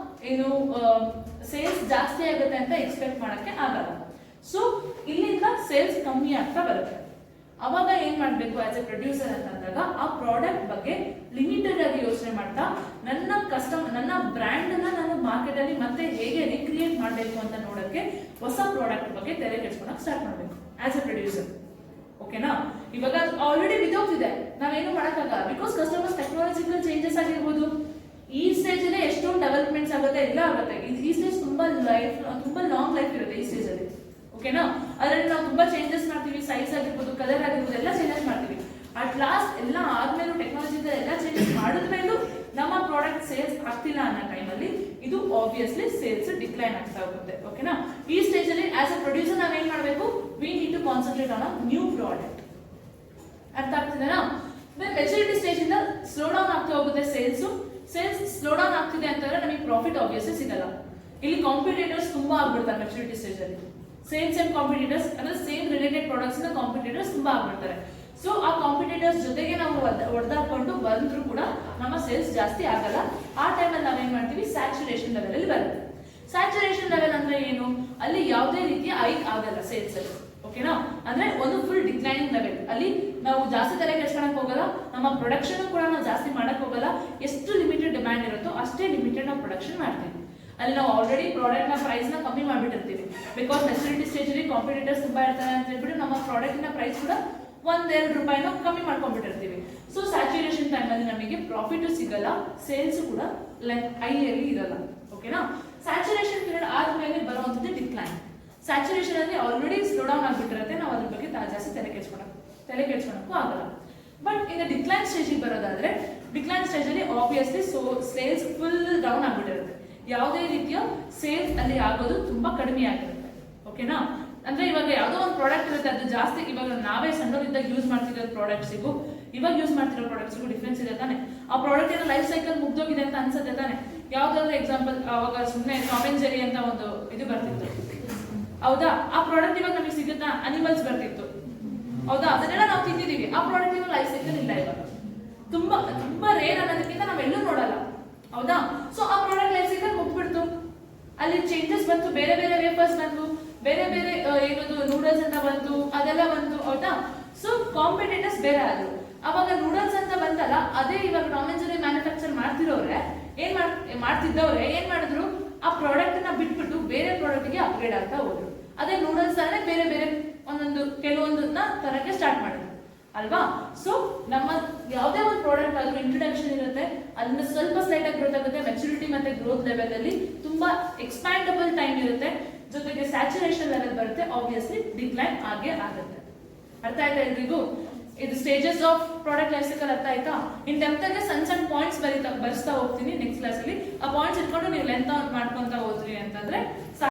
ಏನು ಸೇಲ್ಸ್ ಜಾಸ್ತಿ ಆಗುತ್ತೆ ಅಂತ ಎಕ್ಸ್ಪೆಕ್ಟ್ ಮಾಡಕ್ಕೆ ಆಗಲ್ಲ. ಸೊ ಇಲ್ಲಿಂದ ಸೇಲ್ಸ್ ಕಮ್ಮಿ ಆಗ್ತಾ ಬರುತ್ತೆ. ಅವಾಗ ಏನ್ ಮಾಡ್ಬೇಕು ಆಸ್ ಎ ಪ್ರೊಡ್ಯೂಸರ್ ಅಂತಂದಾಗ ಆ ಪ್ರಾಡಕ್ಟ್ ಬಗ್ಗೆ ಲಿಮಿಟೆಡ್ ಆಗಿ ಯೋಚನೆ ಮಾಡ್ತಾ ನನ್ನ ಬ್ರ್ಯಾಂಡ್ ಅನ್ನ ನಾನು ಮಾರ್ಕೆಟ್ ಅಲ್ಲಿ ಮತ್ತೆ ಹೇಗೆ ರಿಕ್ರಿಯೇಟ್ ಮಾಡಬೇಕು ಅಂತ ನೋಡಕ್ಕೆ ಹೊಸ ಪ್ರಾಡಕ್ಟ್ ಬಗ್ಗೆ ತಲೆ ಕೆಡಿಸ್ಕೊಳಕ್ ಸ್ಟಾರ್ಟ್ ಮಾಡ್ಬೇಕು ಆಸ್ ಎ ಪ್ರೊಡ್ಯೂಸರ್. ಓಕೆನಾ? ಇವಾಗ ಆಲ್ರೆಡಿ ಬಿದ್ದೋಗ್ತಿದೆ, ನಾವೇನು ಮಾಡಕ್ಕಾಗಲ್ಲ. ಬಿಕಾಸ್ ಕಸ್ಟಮರ್ಸ್ ಟೆಕ್ನಾಲಜಿಕಲ್ ಚೇಂಜಸ್ ಆಗಿರ್ಬೋದು, ಈ ಸ್ಟೇಜ್ ಅಲ್ಲೇ ಎಷ್ಟೊಂದು ಡೆವಲಪ್ಮೆಂಟ್ಸ್ ಆಗುತ್ತೆ, ಎಲ್ಲ ಆಗುತ್ತೆ. ಈ ಸ್ಟೇಜ್ ತುಂಬಾ ಲಾಂಗ್ ಲೈಫ್ ಇರುತ್ತೆ ಈ ಸ್ಟೇಜ್ ಅಲ್ಲಿ. ಓಕೆನಾ? ಅದರಲ್ಲಿ ನಾವು ತುಂಬಾ ಚೇಂಜಸ್ ಮಾಡ್ತೀವಿ, ಸೈಜ್ ಆಗಿರ್ಬೋದು, ಕಲರ್ ಆಗಿರ್ಬೋದು, ಎಲ್ಲ ಚೇಂಜಸ್ ಮಾಡ್ತೀವಿ. ಅಟ್ ಲಾಸ್ಟ್ ಎಲ್ಲ ಆದ್ಮೇಲೂ ಟೆಕ್ನಾಲಜಿ ಎಲ್ಲ ಚೇಂಜಸ್ ಮಾಡಿದ್ಮೇಲೂ ನಮ್ಮ ಪ್ರಾಡಕ್ಟ್ ಸೇಲ್ಸ್ ಆಗ್ತಿಲ್ಲ ಅನ್ನೋ ಟೈಮಲ್ಲಿ ಇದು ಆಬ್ವಿಯಸ್ಲಿ ಸೇಲ್ಸ್ ಡಿಕ್ಲೈನ್ ಆಗ್ತಾ ಹೋಗುತ್ತೆ. ಓಕೆನಾ? ಈ ಸ್ಟೇಜ್ ಅಲ್ಲಿ ಆಸ್ ಎ ಪ್ರೊಡ್ಯೂಸರ್ ನಾವೇನ್ ಮಾಡಬೇಕು? We need to concentrate on a new product. ಅರ್ಥ ಆಗ್ತಿದೆನಾ? ಮೆಚುರಿಟಿ ಸ್ಟೇಜ್ ಇಂದ ಸ್ಲೋ ಡೌನ್ ಆಗ್ತಾ ಹೋಗುತ್ತೆ ಸೇಲ್ಸ್ ಸ್ಲೋ ಡೌನ್ ಆಗ್ತಿದೆ ಅಂತಂದ್ರೆ ನಮಗೆ ಪ್ರಾಫಿಟ್ ಆಬ್ವಿಯಸ್ಲಿ ಸಿಗಲ್ಲ. ಇಲ್ಲಿ ಕಾಂಪಿಟೇಟರ್ಸ್ ತುಂಬಾ ಆಗ್ಬಿಡ್ತಾರೆ ಮೆಚುರಿಟಿ ಸ್ಟೇಜ್ ಅಲ್ಲಿ. ಸೇಮ್ ಕಾಂಪಿಟೇಟರ್ಸ್ ಅಂದ್ರೆ ಸೇಮ್ ರಿಲೇಟೆಡ್ ಪ್ರಾಡಕ್ಟ್ಸ್ ಇಂದ ಕಾಂಪಿಟೇಟರ್ಸ್ ತುಂಬಾ ಆಗ್ಬಿಡ್ತಾರೆ. ಸೊ ಆ ಕಾಂಪಿಟೇಟರ್ಸ್ ಜೊತೆಗೆ ನಾವು ಹೊಡೆದಾಕೊಂಡು ಬಂದ್ರು ಕೂಡ ನಮ್ಮ ಸೇಲ್ಸ್ ಜಾಸ್ತಿ ಆಗಲ್ಲ. ಆ ಟೈಮಲ್ಲಿ ನಾವೇನ್ ಮಾಡ್ತೀವಿ? ಸ್ಯಾಚುರೇಷನ್ ಲೆವೆಲ್ ಅಲ್ಲಿ ಬರುತ್ತೆ. ಸ್ಯಾಚುರೇಷನ್ ಲೆವೆಲ್ ಅಂದ್ರೆ ಏನು? ಅಲ್ಲಿ ಯಾವುದೇ ರೀತಿಯ ಹೈಕ್ ಆಗಲ್ಲ ಸೇಲ್ಸ್ ಅಲ್ಲಿ. ಓಕೆನಾ? ಅಂದ್ರೆ ಒಂದು ಫುಲ್ ಡಿಕ್ಲೈನಿಂಗ್ ಲೆವೆಲ್ ಅಲ್ಲಿ ನಾವು ಜಾಸ್ತಿ ತಲೆ ಕೆಡ್ಸ್ಕೊಳಕ್ ಹೋಗಲ್ಲ, ನಮ್ಮ ಪ್ರೊಡಕ್ಷನ್ ಕೂಡ ನಾವು ಜಾಸ್ತಿ ಮಾಡಕ್ ಹೋಗಲ್ಲ. ಎಷ್ಟು ಲಿಮಿಟೆಡ್ ಡಿಮ್ಯಾಂಡ್ ಇರುತ್ತೋ ಅಷ್ಟೇ ಲಿಮಿಟೆಡ್ ನಾವು ಪ್ರೊಡಕ್ಷನ್ ಮಾಡ್ತೀವಿ. ಅಲ್ಲಿ ನಾವು ಆಲ್ರೆಡಿ ಪ್ರಾಡಕ್ಟ್ ನ ಪ್ರೈಸ್ ನ ಕಮ್ಮಿ ಮಾಡ್ಬಿಟ್ಟಿರ್ತೀವಿ. ಬಿಕಾಸ್ ಮೆಚುರಿಟಿ ಸ್ಟೇಜ್ ಅಲ್ಲಿ ಕಾಂಪಿಟೇಟರ್ಸ್ ತುಂಬಾ ಇರ್ತಾರೆ ಅಂತ ಹೇಳ್ಬಿಟ್ಟು ನಮ್ಮ ಪ್ರಾಡಕ್ಟ್ ನ ಪ್ರೈಸ್ ಕೂಡ ₹1-2 ಕಮ್ಮಿ ಮಾಡ್ಕೊಂಡ್ಬಿಟ್ಟಿರ್ತೀವಿ. ಸೊ ಸ್ಯಾಚುರೇಷನ್ ಟೈಮ್ ಅಲ್ಲಿ ನಮಗೆ ಪ್ರಾಫಿಟ್ ಸಿಗಲ್ಲ, ಸೇಲ್ಸ್ ಕೂಡ ಹೈಯಲ್ಲಿ ಇರಲ್ಲ. ಓಕೆನಾ? ಸ್ಯಾಚುರೇಷನ್ ಪೀರಿಯಡ್ ಆದ್ಮೇಲೆ ಬರುವಂತದ್ದು ಡಿಕ್ಲೈನ್. ಸ್ಯಾಚುರೇಷನ್ ಅಲ್ಲಿ ಆಲ್ರೆಡಿ ಸ್ಲೋ ಡೌನ್ ಆಗ್ಬಿಟ್ಟಿರುತ್ತೆ, ನಾವು ಅದ್ರ ಬಗ್ಗೆ ಜಾಸ್ತಿ ತಲೆ ಕೆಡ್ಸ್ಕೊಳಕ್ಕೂ ಆಗಲ್ಲ. ಬಟ್ ಇನ್ನು ಡಿಕ್ಲೈನ್ ಸ್ಟೇಜ್ ಬರೋದಾದ್ರೆ, ಡಿಕ್ಲೈನ್ ಸ್ಟೇಜ್ ಅಲ್ಲಿ ಆಬ್ವಿಯಸ್ಲಿ ಸೇಲ್ಸ್ ಫುಲ್ ಡೌನ್ ಆಗ್ಬಿಟ್ಟಿರುತ್ತೆ. ಯಾವುದೇ ರೀತಿಯ ಸೇಲ್ಸ್ ಅಲ್ಲಿ ಆಗೋದು ತುಂಬಾ ಕಡಿಮೆ ಆಗಿರುತ್ತೆ. ಓಕೆನಾ? ಅಂದ್ರೆ ಇವಾಗ ಯಾವುದೋ ಒಂದು ಪ್ರಾಡಕ್ಟ್ ಇರುತ್ತೆ, ಅದು ಜಾಸ್ತಿ ಇವಾಗ ನಾವೇ ಸಣ್ಣವರಿದ್ದಾಗ ಯೂಸ್ ಮಾಡ್ತಿರೋ ಪ್ರಾಡಕ್ಟ್ಸಿಗೂ ಇವಾಗ ಯೂಸ್ ಮಾಡ್ತಿರೋ ಪ್ರಾಡಕ್ಟ್ಸ್ಗೂ ಡಿಫ್ರೆನ್ಸ್ ಇದೆ ತಾನೆ. ಆ ಪ್ರಾಡಕ್ಟ್ ಏನೋ ಲೈಫ್ ಸೈಕಲ್ ಮುಗ್ದೋಗಿದೆ ಅಂತ ಅನ್ಸುತ್ತೆ ತಾನೆ. ಯಾವ್ದಾದ್ರು ಎಕ್ಸಾಂಪಲ್, ಅವಾಗ ಸುಮ್ಮನೆ ಟಾಮ್ ಅಂಡ್ ಜೆರಿ ಅಂತ ಒಂದು ಇದು ಬರ್ತಿತ್ತು. ಹೌದಾ? ಆ ಪ್ರಾಡಕ್ಟ್ ಇವಾಗ ನಮಗೆ ಸಿಗುತ್ತಾ? ಅನಿಮಲ್ಸ್ ಬರ್ತಿತ್ತು. ಹೌದಾ? ಅದನ್ನೆಲ್ಲ ನಾವು ತಿಂದಿದೀವಿ. ಆ ಪ್ರಾಡಕ್ಟ್ ಏನೋ ಲೈಫ್ ಸೈಕಲ್ ಇಲ್ಲ ಇವಾಗ. ತುಂಬಾ ರೇರ್ ಅನ್ನೋದಕ್ಕಿಂತ ನಾವೆಲ್ಲೂ ನೋಡಲ್ಲ. ಹೌದಾ? ಸೊ ಆ ಪ್ರಾಡಕ್ಟ್ ಲೈಫ್ ಸೈಕಲ್ ಮುಗ್ಬಿಡ್ತು. ಅಲ್ಲಿ ಚೇಂಜಸ್ ಬಂತು, ಬೇರೆ ಬೇರೆ ವೇಫರ್ಸ್ ಬಂತು, ಬೇರೆ ಬೇರೆ ಏನದು ನೂಡಲ್ಸ್ ಅಂತ ಬಂತು, ಅದೆಲ್ಲ ಬಂತು. ಹೌದಾ? ಸೊ ಕಾಂಪಿಟೇಟರ್ಸ್ ಬೇರೆ ಆದ್ರು. ಅವಾಗ ನೂಡಲ್ಸ್ ಅಂತ ಬಂತಲ್ಲ, ಅದೇ ಇವಾಗ ಟಾಮ್ ಅಂಡ್ ಜೆರಿ ಮ್ಯಾನುಫ್ಯಾಕ್ಚರ್ ಮಾಡ್ತಿರೋರೆ ಮಾಡ್ತಿದ್ದವ್ರೆ ಏನ್ ಮಾಡಿದ್ರು? ಆ ಪ್ರಾಡಕ್ಟ್ ನ ಬಿಟ್ಬಿಟ್ಟು ಬೇರೆ ಪ್ರಾಡಕ್ಟ್ ಗೆ ಅಪ್ಗ್ರೇಡ್ ಆಗ್ತಾ ಹೋದ್ರು. ಅದೇ ನೂಡಲ್ಸ್ ಅಲ್ಲೇ ಬೇರೆ ಬೇರೆ ಒಂದೊಂದು ಕೆಲವೊಂದನ್ನ ತರಕ್ಕೆ ಸ್ಟಾರ್ಟ್ ಮಾಡಿದ್ರು ಅಲ್ವಾ. ಸೊ ನಮ್ಮ ಯಾವುದೇ ಒಂದು ಪ್ರಾಡಕ್ಟ್ ಆದ್ರೂ ಇಂಟ್ರೊಡಕ್ಷನ್ ಇರುತ್ತೆ, ಅದನ್ನ ಸ್ವಲ್ಪ ಸ್ಲೈಟ್ ಆಗಿ ಗ್ರೋತ್ ಆಗುತ್ತೆ, ಮೆಚುರಿಟಿ ಮತ್ತೆ ಗ್ರೋತ್ ಲೆವೆಲ್ ಅಲ್ಲಿ ತುಂಬಾ ಎಕ್ಸ್ಪ್ಯಾಂಡಬಲ್ ಟೈಮ್ ಇರುತ್ತೆ, ಜೊತೆಗೆ ಸ್ಯಾಚುರೇಷನ್ ಲೆವೆಲ್ ಬರುತ್ತೆ, ಆಬ್ವಿಯಸ್ಲಿ ಡಿಕ್ಲೈನ್ ಆಗೇ ಆಗುತ್ತೆ. ಅರ್ಥ ಆಯ್ತಾ ಎಲ್ರಿಗೂ? ಇದು stages of product life cycle ಅರ್ಥ ಆಯ್ತಾ? ಇನ್ ಡೆಪ್ತ್ ಆಗಿ ಸಣ್ಣ ಸಣ್ಣ ಪಾಯಿಂಟ್ಸ್ ಬರ್ಸ್ತಾ ಹೋಗ್ತೀನಿ ನೆಕ್ಸ್ಟ್ ಕ್ಲಾಸ್ ಅಲ್ಲಿ. ಆ ಪಾಯಿಂಟ್ಸ್ ಇಟ್ಕೊಂಡು ನೀವು ಲೆಂತ್ ಮಾಡ್ಕೊಂತ ಹೋದ್ರಿ ಅಂತಂದ್ರೆ